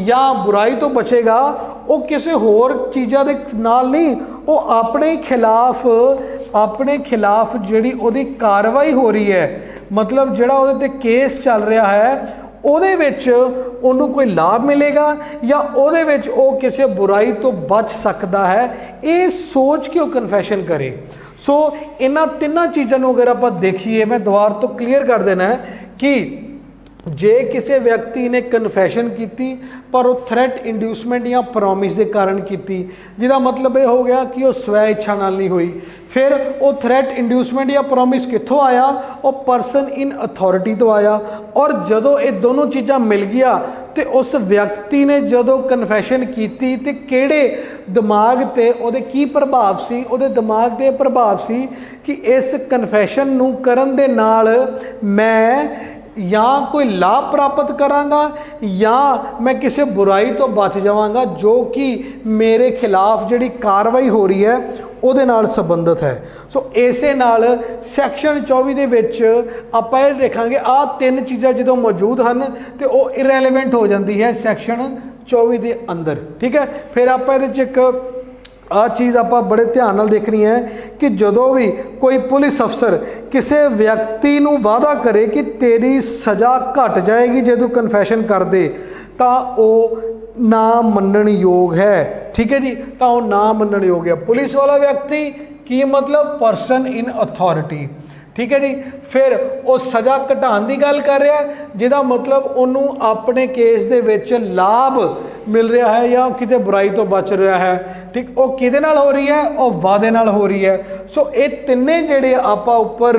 या बुराई तो बचेगा वो किसी होर चीज़ों के नाल नहीं, वो अपने खिलाफ जिहड़ी उहदी कार्रवाई हो रही है मतलब ਜਿਹੜਾ ਉਹਦੇ ਤੇ ਕੇਸ ਚੱਲ ਰਿਹਾ ਹੈ ਉਹਦੇ ਵਿੱਚ ਉਹਨੂੰ ਕੋਈ ਲਾਭ ਮਿਲੇਗਾ ਜਾਂ ਉਹਦੇ ਵਿੱਚ ਉਹ ਕਿਸੇ ਬੁਰਾਈ ਤੋਂ ਬਚ ਸਕਦਾ ਹੈ, ਇਹ ਸੋਚ ਕੇ ਉਹ ਕਨਫੈਸ਼ਨ ਕਰੇ। ਸੋ ਇਹਨਾਂ ਤਿੰਨਾਂ ਚੀਜ਼ਾਂ ਨੂੰ ਅਗਰ ਆਪਾਂ ਦੇਖੀਏ, ਮੈਂ ਦੁਬਾਰਾ ਤੋਂ ਕਲੀਅਰ ਕਰ ਦੇਣਾ ਹੈ ਕਿ ਜੇ ਕਿਸੇ ਵਿਅਕਤੀ ਨੇ ਕਨਫੈਸ਼ਨ ਕੀਤੀ ਪਰ ਉਹ ਥ੍ਰੈਟ ਇੰਡਿਊਸਮੈਂਟ ਜਾਂ ਪ੍ਰੋਮਿਸ ਦੇ ਕਾਰਨ ਕੀਤੀ, ਜਿਹਦਾ ਮਤਲਬ ਇਹ ਹੋ ਗਿਆ ਕਿ ਉਹ ਸਵੈ ਇੱਛਾ ਨਾਲ ਨਹੀਂ ਹੋਈ। ਫਿਰ ਉਹ ਥ੍ਰੈਟ ਇੰਡਿਊਸਮੈਂਟ ਜਾਂ ਪ੍ਰੋਮਿਸ ਕਿੱਥੋਂ ਆਇਆ? ਉਹ ਪਰਸਨ ਇਨ ਅਥਾਰਟੀ ਤੋਂ ਆਇਆ। ਔਰ ਜਦੋਂ ਇਹ ਦੋਨੋਂ ਚੀਜ਼ਾਂ ਮਿਲ ਗਿਆ ਤੇ ਉਸ ਵਿਅਕਤੀ ਨੇ ਜਦੋਂ ਕਨਫੈਸ਼ਨ ਕੀਤੀ ਤੇ ਕਿਹੜੇ ਦਿਮਾਗ ਤੇ ਉਹਦੇ ਕੀ ਪ੍ਰਭਾਵ ਸੀ? ਉਹਦੇ ਦਿਮਾਗ ਦੇ ਪ੍ਰਭਾਵ ਸੀ ਕਿ ਇਸ ਕਨਫੈਸ਼ਨ ਨੂੰ ਕਰਨ ਦੇ ਨਾਲ ਮੈਂ ਜਾਂ ਕੋਈ ਲਾਭ ਪ੍ਰਾਪਤ ਕਰਾਂਗਾ ਜਾਂ ਮੈਂ ਕਿਸੇ ਬੁਰਾਈ ਤੋਂ ਬਚ ਜਾਵਾਂਗਾ ਜੋ ਕਿ ਮੇਰੇ ਖਿਲਾਫ ਜਿਹੜੀ ਕਾਰਵਾਈ ਹੋ ਰਹੀ ਹੈ ਉਹਦੇ ਨਾਲ ਸੰਬੰਧਿਤ ਹੈ। ਸੋ ਇਸੇ ਨਾਲ ਸੈਕਸ਼ਨ 24 ਦੇ ਵਿੱਚ ਆਪਾਂ ਇਹ ਦੇਖਾਂਗੇ ਆਹ ਤਿੰਨ ਚੀਜ਼ਾਂ ਜਦੋਂ ਮੌਜੂਦ ਹਨ ਤੇ ਉਹ ਇਰੈਲੇਵੈਂਟ ਹੋ ਜਾਂਦੀ ਹੈ ਸੈਕਸ਼ਨ 24 ਦੇ ਅੰਦਰ। ਠੀਕ ਹੈ, ਫਿਰ ਆਪਾਂ ਇਹਦੇ 'ਚ ਇੱਕ ਆਹ ਚੀਜ਼ ਆਪਾਂ ਬੜੇ ਧਿਆਨ ਨਾਲ ਦੇਖਣੀ ਹੈ ਕਿ ਜਦੋਂ ਵੀ ਕੋਈ ਪੁਲਿਸ ਅਫਸਰ ਕਿਸੇ ਵਿਅਕਤੀ ਨੂੰ ਵਾਅਦਾ ਕਰੇ ਕਿ ਤੇਰੀ ਸਜ਼ਾ ਘਟ ਜਾਏਗੀ ਜੇ ਤੂੰ ਕਨਫੈਸ਼ਨ ਕਰ ਦੇ, ਤਾਂ ਉਹ ਨਾ ਮੰਨਣ ਯੋਗ ਹੈ। ਠੀਕ ਹੈ ਜੀ, ਤਾਂ ਉਹ ਨਾ ਮੰਨਣ ਯੋਗ ਹੈ। ਪੁਲਿਸ ਵਾਲਾ ਵਿਅਕਤੀ ਕੀ ਮਤਲਬ? ਪਰਸਨ ਇਨ ਅਥਾਰਟੀ। ਠੀਕ ਹੈ ਜੀ, ਫਿਰ ਉਹ ਸਜ਼ਾ ਘਟਾਉਣ ਦੀ ਗੱਲ ਕਰ ਰਿਹਾ, ਜਿਹਦਾ ਮਤਲਬ ਉਹਨੂੰ ਆਪਣੇ ਕੇਸ ਦੇ ਵਿੱਚ ਲਾਭ ਮਿਲ ਰਿਹਾ ਹੈ ਜਾਂ ਕਿਤੇ ਬੁਰਾਈ ਤੋਂ ਬਚ ਰਿਹਾ ਹੈ। ਠੀਕ, ਉਹ ਕਿਹਦੇ ਨਾਲ ਹੋ ਰਹੀ ਹੈ? ਉਹ ਵਾਅਦੇ ਨਾਲ ਹੋ ਰਹੀ ਹੈ। ਸੋ ਇਹ ਤਿੰਨੇ ਜਿਹੜੇ ਆਪਾਂ ਉੱਪਰ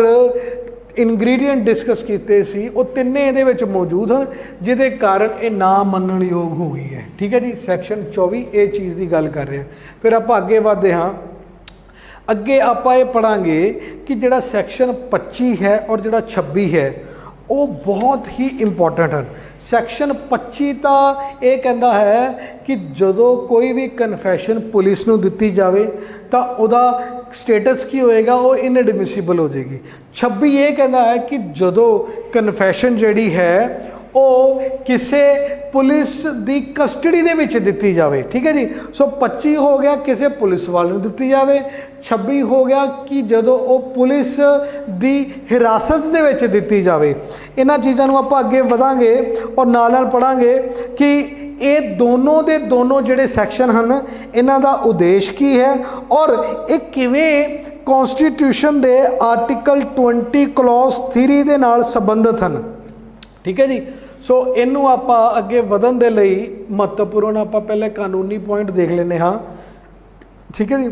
ਇਨਗਰੀਡੀਐਂਟ ਡਿਸਕਸ ਕੀਤੇ ਸੀ ਉਹ ਤਿੰਨੇ ਇਹਦੇ ਵਿੱਚ ਮੌਜੂਦ ਹਨ, ਜਿਹਦੇ ਕਾਰਨ ਇਹ ਨਾ ਮੰਨਣ ਯੋਗ ਹੋ ਗਈ ਹੈ। ਠੀਕ ਹੈ ਜੀ, ਸੈਕਸ਼ਨ 24 ਇਹ ਚੀਜ਼ ਦੀ ਗੱਲ ਕਰ ਰਿਹਾ। ਫਿਰ ਆਪਾਂ ਅੱਗੇ ਵਧਦੇ ਹਾਂ। ਅੱਗੇ ਆਪਾਂ ਇਹ ਪੜਾਂਗੇ ਕਿ ਜਿਹੜਾ ਸੈਕਸ਼ਨ 25 ਹੈ ਔਰ ਜਿਹੜਾ 26 ਹੈ ਉਹ ਬਹੁਤ ਹੀ ਇੰਪੋਰਟੈਂਟ ਹਨ। ਸੈਕਸ਼ਨ 25 ਤਾਂ ਇਹ ਕਹਿੰਦਾ ਹੈ ਕਿ ਜਦੋਂ ਕੋਈ ਵੀ ਕਨਫੈਸ਼ਨ ਪੁਲਿਸ ਨੂੰ ਦਿੱਤੀ ਜਾਵੇ ਤਾਂ ਉਹਦਾ ਸਟੇਟਸ ਕੀ ਹੋਏਗਾ? ਉਹ ਇਨਐਡਮਿਸਿਬਲ ਹੋ ਜਾਏਗੀ। 26 ਇਹ ਕਹਿੰਦਾ ਹੈ ਕਿ ਜਦੋਂ ਕਨਫੈਸ਼ਨ ਜਿਹੜੀ ਹੈ ਉਹ ਕਿਸੇ ਪੁਲਿਸ ਦੀ ਕਸਟਡੀ ਦੇ ਵਿੱਚ ਦਿੱਤੀ ਜਾਵੇ। ਠੀਕ ਹੈ ਜੀ, ਸੋ 25 ਹੋ ਗਿਆ ਕਿਸੇ ਪੁਲਿਸ ਵਾਲੇ ਨੂੰ ਦਿੱਤੀ ਜਾਵੇ, 26 ਹੋ ਗਿਆ ਕਿ ਜਦੋਂ ਉਹ ਪੁਲਿਸ ਦੀ ਹਿਰਾਸਤ ਦੇ ਵਿੱਚ ਦਿੱਤੀ ਜਾਵੇ। ਇਹਨਾਂ ਚੀਜ਼ਾਂ ਨੂੰ ਆਪਾਂ ਅੱਗੇ ਵਧਾਂਗੇ ਔਰ ਨਾਲ ਨਾਲ ਪੜਾਂਗੇ ਕਿ ਇਹ ਦੋਨੋਂ ਦੇ ਦੋਨੋਂ ਜਿਹੜੇ ਸੈਕਸ਼ਨ ਹਨ ਇਹਨਾਂ ਦਾ ਉਦੇਸ਼ ਕੀ ਹੈ ਔਰ ਇਹ ਕਿਵੇਂ ਕਨਸਟੀਟਿਊਸ਼ਨ ਦੇ ਆਰਟੀਕਲ 20 ਕਲੌਜ਼ 3 ਦੇ ਨਾਲ ਸੰਬੰਧਿਤ ਹਨ। ਠੀਕ ਹੈ ਜੀ, ਸੋ ਇਹਨੂੰ ਆਪਾਂ ਅੱਗੇ ਵਧਣ ਦੇ ਲਈ ਮਹੱਤਵਪੂਰਨ ਆਪਾਂ ਪਹਿਲੇ ਕਾਨੂੰਨੀ ਪੁਆਇੰਟ ਦੇਖ ਲੈਂਦੇ ਹਾਂ। ਠੀਕ ਹੈ ਜੀ,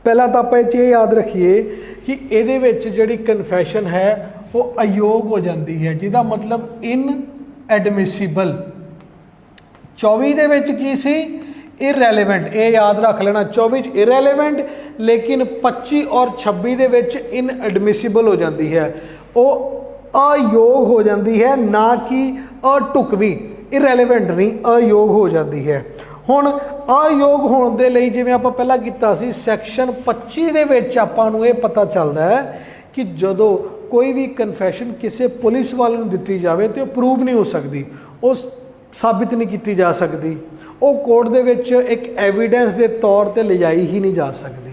ਪਹਿਲਾਂ ਤਾਂ ਆਪਾਂ ਇਹ ਯਾਦ ਰੱਖੀਏ ਕਿ ਇਹਦੇ ਵਿੱਚ ਜਿਹੜੀ ਕਨਫੈਸ਼ਨ ਹੈ ਉਹ ਅਯੋਗ ਹੋ ਜਾਂਦੀ ਹੈ, ਜਿਹਦਾ ਮਤਲਬ ਇਨਐਡਮਿਸਿਬਲ। 24 ਦੇ ਵਿੱਚ ਕੀ ਸੀ? ਇਰੈਲੇਵੈਂਟ। ਇਹ ਯਾਦ ਰੱਖ ਲੈਣਾ, 24 'ਚ ਇਰੈਲੇਵੈਂਟ ਲੇਕਿਨ 25 ਔਰ 26 ਦੇ ਵਿੱਚ ਇਨਐਡਮਿਸਿਬਲ ਹੋ ਜਾਂਦੀ ਹੈ, ਉਹ ਅਯੋਗ ਹੋ ਜਾਂਦੀ ਹੈ, ਨਾ ਕਿ ਅਢੁਕਵੀਂ। ਇਰੈਲੇਵੈਂਟ ਨਹੀਂ, ਅਯੋਗ ਹੋ ਜਾਂਦੀ ਹੈ। ਹੁਣ ਅਯੋਗ ਹੋਣ ਦੇ ਲਈ ਜਿਵੇਂ ਆਪਾਂ ਪਹਿਲਾਂ ਕੀਤਾ ਸੀ ਸੈਕਸ਼ਨ 25 ਦੇ ਵਿੱਚ ਆਪਾਂ ਨੂੰ ਇਹ ਪਤਾ ਚੱਲਦਾ ਹੈ ਕਿ ਜਦੋਂ ਕੋਈ ਵੀ ਕਨਫੈਸ਼ਨ ਕਿਸੇ ਪੁਲਿਸ ਵਾਲੇ ਨੂੰ ਦਿੱਤੀ ਜਾਵੇ ਤੇ ਉਹ ਪ੍ਰੂਵ ਨਹੀਂ ਹੋ ਸਕਦੀ, ਉਹ ਸਾਬਿਤ ਨਹੀਂ ਕੀਤੀ ਜਾ ਸਕਦੀ, ਉਹ ਕੋਰਟ ਦੇ ਵਿੱਚ ਇੱਕ ਐਵੀਡੈਂਸ ਦੇ ਤੌਰ ਤੇ ਲਿਜਾਈ ਹੀ ਨਹੀਂ ਜਾ ਸਕਦੀ।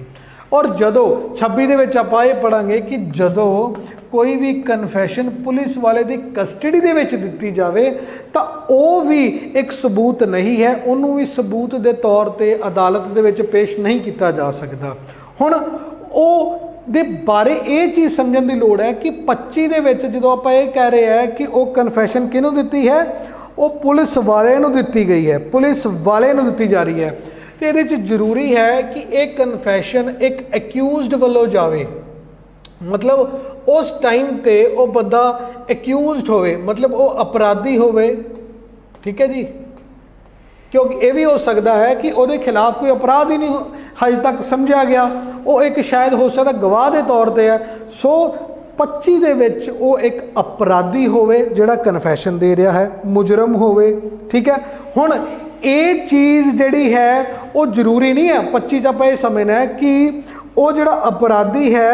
ਔਰ ਜਦੋਂ 26 ਦੇ ਵਿੱਚ ਆਪਾਂ ਇਹ ਪੜਾਂਗੇ ਕਿ ਜਦੋਂ ਕੋਈ ਵੀ ਕਨਫੈਸ਼ਨ ਪੁਲਿਸ ਵਾਲੇ ਦੀ ਕਸਟਡੀ ਦੇ ਵਿੱਚ ਦਿੱਤੀ ਜਾਵੇ ਤਾਂ ਉਹ ਵੀ ਇੱਕ ਸਬੂਤ ਨਹੀਂ ਹੈ, ਉਹਨੂੰ ਵੀ ਸਬੂਤ ਦੇ ਤੌਰ ਤੇ ਅਦਾਲਤ ਦੇ ਵਿੱਚ ਪੇਸ਼ ਨਹੀਂ ਕੀਤਾ ਜਾ ਸਕਦਾ। ਹੁਣ ਉਹ ਦੇ ਬਾਰੇ ਇਹ ਚੀਜ਼ ਸਮਝਣ ਦੀ ਲੋੜ ਹੈ ਕਿ 25 ਦੇ ਵਿੱਚ ਜਦੋਂ ਆਪਾਂ ਇਹ ਕਹਿ ਰਹੇ ਹਾਂ ਕਿ ਉਹ ਕਨਫੈਸ਼ਨ ਕਿਹਨੂੰ ਦਿੱਤੀ ਹੈ? ਉਹ ਪੁਲਿਸ ਵਾਲੇ ਨੂੰ ਦਿੱਤੀ ਗਈ ਹੈ, ਪੁਲਿਸ ਵਾਲੇ ਨੂੰ ਦਿੱਤੀ ਜਾ ਰਹੀ ਹੈ। ਤੇ ਇਹਦੇ 'ਚ ਜ਼ਰੂਰੀ ਹੈ ਕਿ ਇਹ ਕਨਫੈਸ਼ਨ ਇੱਕ ਅਕਿਊਜ਼ਡ ਵੱਲੋਂ ਜਾਵੇ, ਮਤਲਬ ਉਸ ਟਾਈਮ ਤੇ ਉਹ ਬੰਦਾ ਅਕਿਊਜ਼ਡ ਹੋਵੇ, ਮਤਲਬ ਉਹ ਅਪਰਾਧੀ ਹੋਵੇ। ਠੀਕ ਹੈ ਜੀ, ਕਿਉਂਕਿ ਇਹ ਵੀ ਹੋ ਸਕਦਾ ਹੈ ਕਿ ਉਹਦੇ ਖਿਲਾਫ ਕੋਈ ਅਪਰਾਧ ਹੀ ਨਹੀਂ ਹਜੇ ਤੱਕ ਸਮਝਿਆ ਗਿਆ, ਉਹ ਇੱਕ ਸ਼ਾਇਦ ਹੋ ਸਕਦਾ ਗਵਾਹ ਦੇ ਤੌਰ ਤੇ ਹੈ। ਸੋ 25 ਦੇ ਵਿੱਚ ਉਹ ਇੱਕ ਅਪਰਾਧੀ ਹੋਵੇ ਜਿਹੜਾ ਕਨਫੈਸ਼ਨ ਦੇ ਰਿਹਾ ਹੈ, ਮੁਜਰਮ ਹੋਵੇ। ਠੀਕ ਹੈ, ਹੁਣ ਇਹ ਚੀਜ਼ ਜਿਹੜੀ ਹੈ ਉਹ ਜ਼ਰੂਰੀ ਨਹੀਂ ਹੈ 25 'ਚ ਆਪਾਂ ਇਹ ਸਮਝਣਾ ਹੈ ਕਿ ਉਹ ਜਿਹੜਾ ਅਪਰਾਧੀ ਹੈ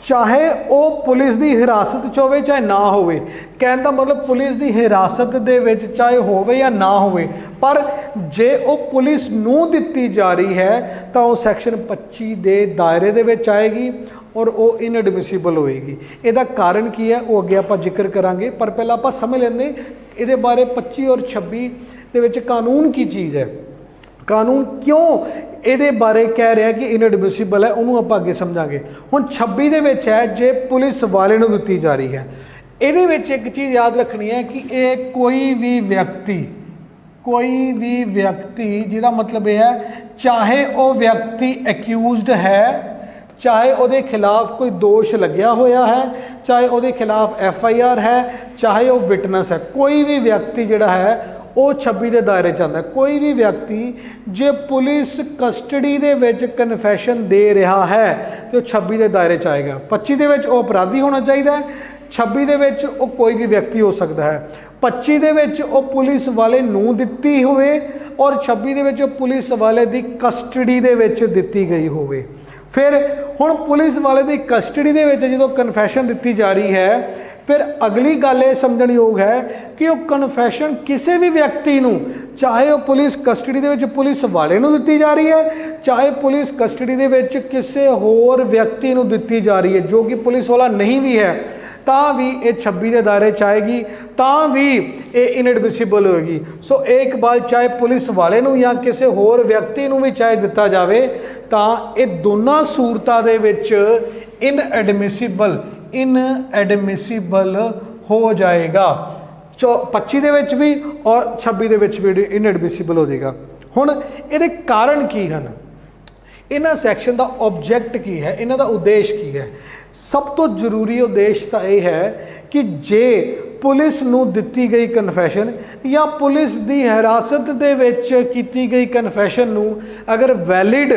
ਚਾਹੇ ਉਹ ਪੁਲਿਸ ਦੀ ਹਿਰਾਸਤ 'ਚ ਹੋਵੇ ਚਾਹੇ ਨਾ ਹੋਵੇ। ਕਹਿਣ ਦਾ ਮਤਲਬ ਪੁਲਿਸ ਦੀ ਹਿਰਾਸਤ ਦੇ ਵਿੱਚ ਚਾਹੇ ਹੋਵੇ ਜਾਂ ਨਾ ਹੋਵੇ, ਪਰ ਜੇ ਉਹ ਪੁਲਿਸ ਨੂੰ ਦਿੱਤੀ ਜਾ ਰਹੀ ਹੈ ਤਾਂ ਉਹ ਸੈਕਸ਼ਨ 25 ਦੇ ਦਾਇਰੇ ਦੇ ਵਿੱਚ ਆਏਗੀ और वो इनएडमिसिबल होएगी। ਇਹਦਾ ਕਾਰਨ ਕੀ ਹੈ ਉਹ ਅੱਗੇ ਆਪਾਂ ਜ਼ਿਕਰ ਕਰਾਂਗੇ, ਪਰ ਪਹਿਲਾਂ ਆਪਾਂ ਸਮਝ ਲੈਂਦੇ ਇਹਦੇ ਬਾਰੇ 25 और 26 ਦੇ ਵਿੱਚ ਕਾਨੂੰਨ ਕੀ ਚੀਜ਼ ਹੈ, ਕਾਨੂੰਨ ਕਿਉਂ ਇਹਦੇ ਬਾਰੇ ਕਹਿ ਰਿਹਾ ਕਿ ਇਨਐਡਮਿਸਿਬਲ ਹੈ, ਉਹਨੂੰ ਆਪਾਂ ਅੱਗੇ ਸਮਝਾਂਗੇ। ਹੁਣ 26 ਦੇ ਵਿੱਚ ਹੈ ਜੇ ਪੁਲਿਸ ਵਾਲੇ ਨੂੰ ਦਿੱਤੀ ਜਾ ਰਹੀ ਹੈ। ਇਹਦੇ ਵਿੱਚ ਇੱਕ ਚੀਜ਼ ਯਾਦ ਰੱਖਣੀ ਹੈ ਕਿ ਇਹ ਕੋਈ ਵੀ ਵਿਅਕਤੀ ਜਿਹਦਾ ਮਤਲਬ ਇਹ ਹੈ ਚਾਹੇ ਉਹ ਵਿਅਕਤੀ ਐਕਿਊਜ਼ਡ ਹੈ, ਚਾਹੇ ਉਹਦੇ ਖਿਲਾਫ ਕੋਈ ਦੋਸ਼ ਲੱਗਿਆ ਹੋਇਆ ਹੈ, ਚਾਹੇ ਉਹਦੇ ਖਿਲਾਫ FIR ਹੈ, ਚਾਹੇ ਉਹ ਵਿਟਨੈਸ ਹੈ, ਕੋਈ ਵੀ ਵਿਅਕਤੀ ਜਿਹੜਾ ਹੈ ਉਹ 26 ਦੇ ਦਾਇਰੇ 'ਚ ਆਉਂਦਾ। ਕੋਈ ਵੀ ਵਿਅਕਤੀ ਜੇ ਪੁਲਿਸ ਕਸਟਡੀ ਦੇ ਵਿੱਚ ਕਨਫੈਸ਼ਨ ਦੇ ਰਿਹਾ ਹੈ ਤੇ ਉਹ 26 ਦੇ ਦਾਇਰੇ 'ਚ ਆਏਗਾ। 25 ਦੇ ਵਿੱਚ ਉਹ ਅਪਰਾਧੀ ਹੋਣਾ ਚਾਹੀਦਾ ਹੈ, 26 ਦੇ ਵਿੱਚ ਉਹ ਕੋਈ ਵੀ ਵਿਅਕਤੀ ਹੋ ਸਕਦਾ ਹੈ। 25 ਦੇ ਵਿੱਚ ਉਹ ਪੁਲਿਸ ਵਾਲੇ ਨੂੰ ਦਿੱਤੀ ਹੋਵੇ ਔਰ 26 ਦੇ ਵਿੱਚ ਉਹ ਪੁਲਿਸ ਵਾਲੇ ਦੀ ਕਸਟਡੀ ਦੇ ਵਿੱਚ ਦਿੱਤੀ ਗਈ ਹੋਵੇ। ਫਿਰ ਹੁਣ ਪੁਲਿਸ ਵਾਲੇ ਦੀ ਕਸਟਡੀ ਦੇ ਵਿੱਚ ਜਦੋਂ ਕਨਫੈਸ਼ਨ ਦਿੱਤੀ ਜਾ ਰਹੀ ਹੈ, ਫਿਰ ਅਗਲੀ ਗੱਲ ਇਹ ਸਮਝਣਯੋਗ ਹੈ ਕਿ ਉਹ ਕਨਫੈਸ਼ਨ ਕਿਸੇ ਵੀ ਵਿਅਕਤੀ ਨੂੰ, ਚਾਹੇ ਉਹ ਪੁਲਿਸ ਕਸਟਡੀ ਦੇ ਵਿੱਚ ਪੁਲਿਸ ਵਾਲੇ ਨੂੰ ਦਿੱਤੀ ਜਾ ਰਹੀ ਹੈ, ਚਾਹੇ ਪੁਲਿਸ ਕਸਟਡੀ ਦੇ ਵਿੱਚ ਕਿਸੇ ਹੋਰ ਵਿਅਕਤੀ ਨੂੰ ਦਿੱਤੀ ਜਾ ਰਹੀ ਹੈ ਜੋ ਕਿ ਪੁਲਿਸ ਵਾਲਾ ਨਹੀਂ ਵੀ ਹੈ, ਤਾਂ ਵੀ ਇਹ 26 ਦੇ ਦਾਇਰੇ 'ਚ ਆਏਗੀ, ਤਾਂ ਵੀ ਇਹ ਇਨਐਡਮਿਸਿਬਲ ਹੋਏਗੀ। ਸੋ ਇਹ ਇਕਬਾਲ ਚਾਹੇ ਪੁਲਿਸ ਵਾਲੇ ਨੂੰ ਜਾਂ ਕਿਸੇ ਹੋਰ ਵਿਅਕਤੀ ਨੂੰ ਵੀ ਚਾਹੇ ਦਿੱਤਾ ਜਾਵੇ ਤਾਂ ਇਹ ਦੋਨਾਂ ਸੂਰਤਾਂ ਦੇ ਵਿੱਚ ਇਨਐਡਮਿਸਿਬਲ ਹੋ ਜਾਏਗਾ। 25 ਦੇ ਵਿੱਚ ਵੀ ਔਰ 26 ਦੇ ਵਿੱਚ ਵੀ ਇਨਐਡਮਿਸਿਬਲ ਹੋ ਜਾਏਗਾ। ਹੁਣ ਇਹਦੇ ਕਾਰਨ ਕੀ ਹਨ, ਇਹਨਾਂ ਸੈਕਸ਼ਨ ਦਾ ਆਬਜੈਕਟ ਕੀ ਹੈ, ਇਹਨਾਂ ਦਾ ਉਦੇਸ਼ ਕੀ ਹੈ? ਸਭ ਤੋਂ ਜ਼ਰੂਰੀ ਉਦੇਸ਼ ਤਾਂ ਇਹ ਹੈ ਕਿ ਜੇ ਪੁਲਿਸ ਨੂੰ ਦਿੱਤੀ ਗਈ ਕਨਫੈਸ਼ਨ ਜਾਂ ਪੁਲਿਸ ਦੀ ਹਿਰਾਸਤ ਦੇ ਵਿੱਚ ਕੀਤੀ ਗਈ ਕਨਫੈਸ਼ਨ ਨੂੰ ਅਗਰ ਵੈਲਿਡ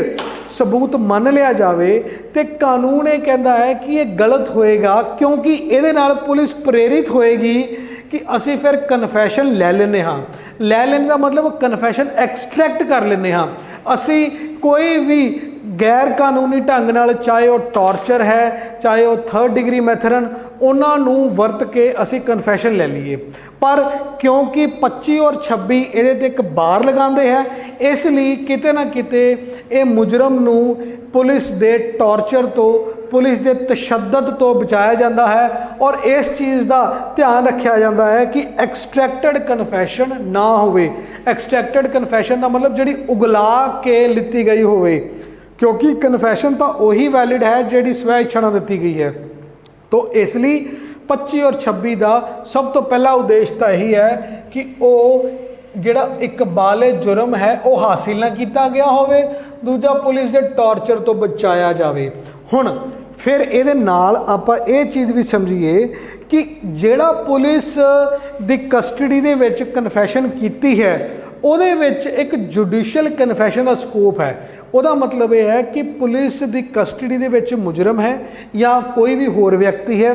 ਸਬੂਤ ਮੰਨ ਲਿਆ ਜਾਵੇ ਤੇ ਕਾਨੂੰਨ ਇਹ ਕਹਿੰਦਾ ਹੈ ਕਿ ਇਹ ਗਲਤ ਹੋਏਗਾ, ਕਿਉਂਕਿ ਇਹਦੇ ਨਾਲ ਪੁਲਿਸ ਪ੍ਰੇਰਿਤ ਹੋਏਗੀ ਕਿ ਅਸੀਂ ਫਿਰ ਕਨਫੈਸ਼ਨ ਲੈ ਲੈਂਦੇ ਹਾਂ। ਲੈ ਲੈਣ ਦਾ ਮਤਲਬ ਕਨਫੈਸ਼ਨ ਐਕਸਟ੍ਰੈਕਟ ਕਰ ਲੈਂਦੇ ਹਾਂ। ਅਸੀਂ ਕੋਈ ਵੀ ਗੈਰ ਕਾਨੂੰਨੀ ਢੰਗ ਨਾਲ, ਚਾਹੇ ਉਹ ਟਾਰਚਰ ਹੈ, ਚਾਹੇ ਉਹ 3rd ਡਿਗਰੀ ਮੈਥਡ ਹਨ, ਉਹਨਾਂ ਨੂੰ ਵਰਤ ਕੇ ਅਸੀਂ ਕਨਫੈਸ਼ਨ ਲੈ ਲਈਏ। ਪਰ ਕਿਉਂਕਿ 25 ਔਰ 26 ਇਹਦੇ ਤੇ ਇੱਕ ਬਾਰ ਲਗਾਉਂਦੇ ਹੈ, ਇਸ ਲਈ ਕਿਤੇ ਨਾ ਕਿਤੇ ਇਹ ਮੁਜਰਮ ਨੂੰ ਪੁਲਿਸ ਦੇ ਟਾਰਚਰ ਤੋਂ, ਪੁਲਿਸ ਦੇ ਤਸ਼ੱਦਦ ਤੋਂ ਬਚਾਇਆ ਜਾਂਦਾ ਹੈ ਔਰ ਇਸ ਚੀਜ਼ ਦਾ ਧਿਆਨ ਰੱਖਿਆ ਜਾਂਦਾ ਹੈ ਕਿ ਐਕਸਟ੍ਰੈਕਟਡ ਕਨਫੈਸ਼ਨ ਨਾ ਹੋਵੇ। ਐਕਸਟ੍ਰੈਕਟਡ ਕਨਫੈਸ਼ਨ ਦਾ ਮਤਲਬ ਜਿਹੜੀ ਉਗਲਾ ਕੇ ਲਿੱਤੀ ਗਈ ਹੋਵੇ, ਕਿਉਂਕਿ ਕਨਫੈਸ਼ਨ ਤਾਂ ਉਹੀ ਵੈਲਿਡ ਹੈ ਜਿਹੜੀ ਸਵੈ ਇੱਛਾ ਨਾਲ ਦਿੱਤੀ ਗਈ ਹੈ। तो इसलिए 25 और 26 का सब तो पहला उद्देश्य तो यही है कि वो ਜਿਹੜਾ ਇਕਬਾਲੇ ਜੁਰਮ ਹੈ ਉਹ ਹਾਸਿਲ ਨਾ ਕੀਤਾ ਗਿਆ ਹੋਵੇ, ਦੂਜਾ ਪੁਲਿਸ ਦੇ ਟਾਰਚਰ ਤੋਂ ਬਚਾਇਆ ਜਾਵੇ। ਹੁਣ ਫਿਰ ਇਹਦੇ ਨਾਲ ਆਪਾਂ ਇਹ ਚੀਜ਼ ਵੀ ਸਮਝੀਏ ਕਿ ਜਿਹੜਾ ਪੁਲਿਸ ਦੀ ਕਸਟਡੀ ਦੇ ਵਿੱਚ ਕਨਫੈਸ਼ਨ ਕੀਤੀ ਹੈ ਉਹਦੇ ਵਿੱਚ ਇੱਕ ਜੁਡੀਸ਼ੀਅਲ ਕਨਫੈਸ਼ਨ ਦਾ ਸਕੋਪ ਹੈ। ਉਹਦਾ ਮਤਲਬ ਇਹ ਹੈ ਕਿ ਪੁਲਿਸ ਦੀ ਕਸਟਡੀ ਦੇ ਵਿੱਚ ਮੁਜਰਮ ਹੈ ਜਾਂ ਕੋਈ ਵੀ ਹੋਰ ਵਿਅਕਤੀ ਹੈ,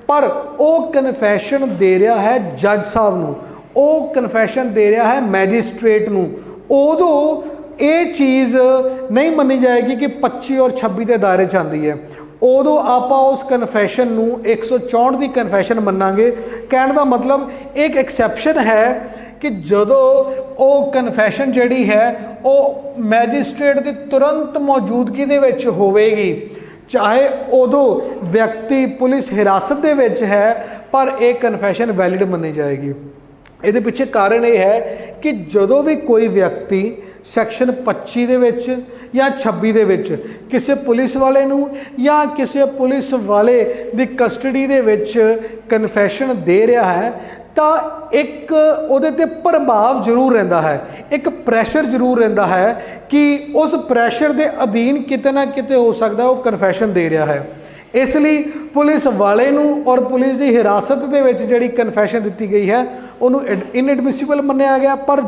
ਪਰ ਉਹ ਕਨਫੈਸ਼ਨ ਦੇ ਰਿਹਾ ਹੈ ਜੱਜ ਸਾਹਿਬ ਨੂੰ, ਉਹ ਕਨਫੈਸ਼ਨ ਦੇ ਰਿਹਾ ਹੈ ਮੈਜਿਸਟ੍ਰੇਟ ਨੂੰ, ਉਦੋਂ ਇਹ ਚੀਜ਼ ਨਹੀਂ ਮੰਨੀ ਜਾਏਗੀ ਕਿ 25 ਔਰ 26 ਦੇ ਦਾਇਰੇ 'ਚ ਆਉਂਦੀ ਹੈ। ਉਦੋਂ ਆਪਾਂ ਉਸ ਕਨਫੈਸ਼ਨ ਨੂੰ 164 ਦੀ ਕਨਫੈਸ਼ਨ ਮੰਨਾਂਗੇ। ਕਹਿਣ ਦਾ ਮਤਲਬ ਇੱਕ ਐਕਸੈਪਸ਼ਨ ਹੈ ਕਿ ਜਦੋਂ ਉਹ ਕਨਫੈਸ਼ਨ ਜਿਹੜੀ ਹੈ ਉਹ ਮੈਜਿਸਟ੍ਰੇਟ ਦੀ ਤੁਰੰਤ ਮੌਜੂਦਗੀ ਦੇ ਵਿੱਚ ਹੋਵੇਗੀ, ਚਾਹੇ ਉਦੋਂ ਵਿਅਕਤੀ ਪੁਲਿਸ ਹਿਰਾਸਤ ਦੇ ਵਿੱਚ ਹੈ, ਪਰ ਇਹ ਕਨਫੈਸ਼ਨ ਵੈਲਿਡ ਮੰਨੀ ਜਾਏਗੀ। ਇਹਦੇ ਪਿੱਛੇ ਕਾਰਨ ਇਹ ਹੈ ਕਿ ਜਦੋਂ ਵੀ ਕੋਈ ਵਿਅਕਤੀ ਸੈਕਸ਼ਨ 25 ਦੇ ਵਿੱਚ ਜਾਂ 26 ਦੇ ਵਿੱਚ ਕਿਸੇ ਪੁਲਿਸ ਵਾਲੇ ਨੂੰ ਜਾਂ ਕਿਸੇ ਪੁਲਿਸ ਵਾਲੇ ਦੀ ਕਸਟਡੀ ਦੇ ਵਿੱਚ ਕਨਫੈਸ਼ਨ ਦੇ ਰਿਹਾ ਹੈ ਤਾਂ ਇੱਕ ਉਹਦੇ ਤੇ ਪ੍ਰਭਾਵ ਜ਼ਰੂਰ ਰਹਿੰਦਾ ਹੈ, ਇੱਕ ਪ੍ਰੈਸ਼ਰ ਜ਼ਰੂਰ ਰਹਿੰਦਾ ਹੈ ਕਿ ਉਸ ਪ੍ਰੈਸ਼ਰ ਦੇ ਅਧੀਨ ਕਿਤੇ ਨਾ ਕਿਤੇ ਹੋ ਸਕਦਾ ਉਹ ਕਨਫੈਸ਼ਨ ਦੇ ਰਿਹਾ ਹੈ। ਇਸ ਲਈ ਪੁਲਿਸ ਵਾਲੇ ਨੂੰ ਔਰ ਪੁਲਿਸ ਦੀ ਹਿਰਾਸਤ ਦੇ ਵਿੱਚ ਜਿਹੜੀ ਕਨਫੈਸ਼ਨ ਦਿੱਤੀ ਗਈ ਹੈ ਉਹਨੂੰ ਇਨਐਡਮਿਸਿਬਲ ਮੰਨਿਆ ਗਿਆ। ਪਰ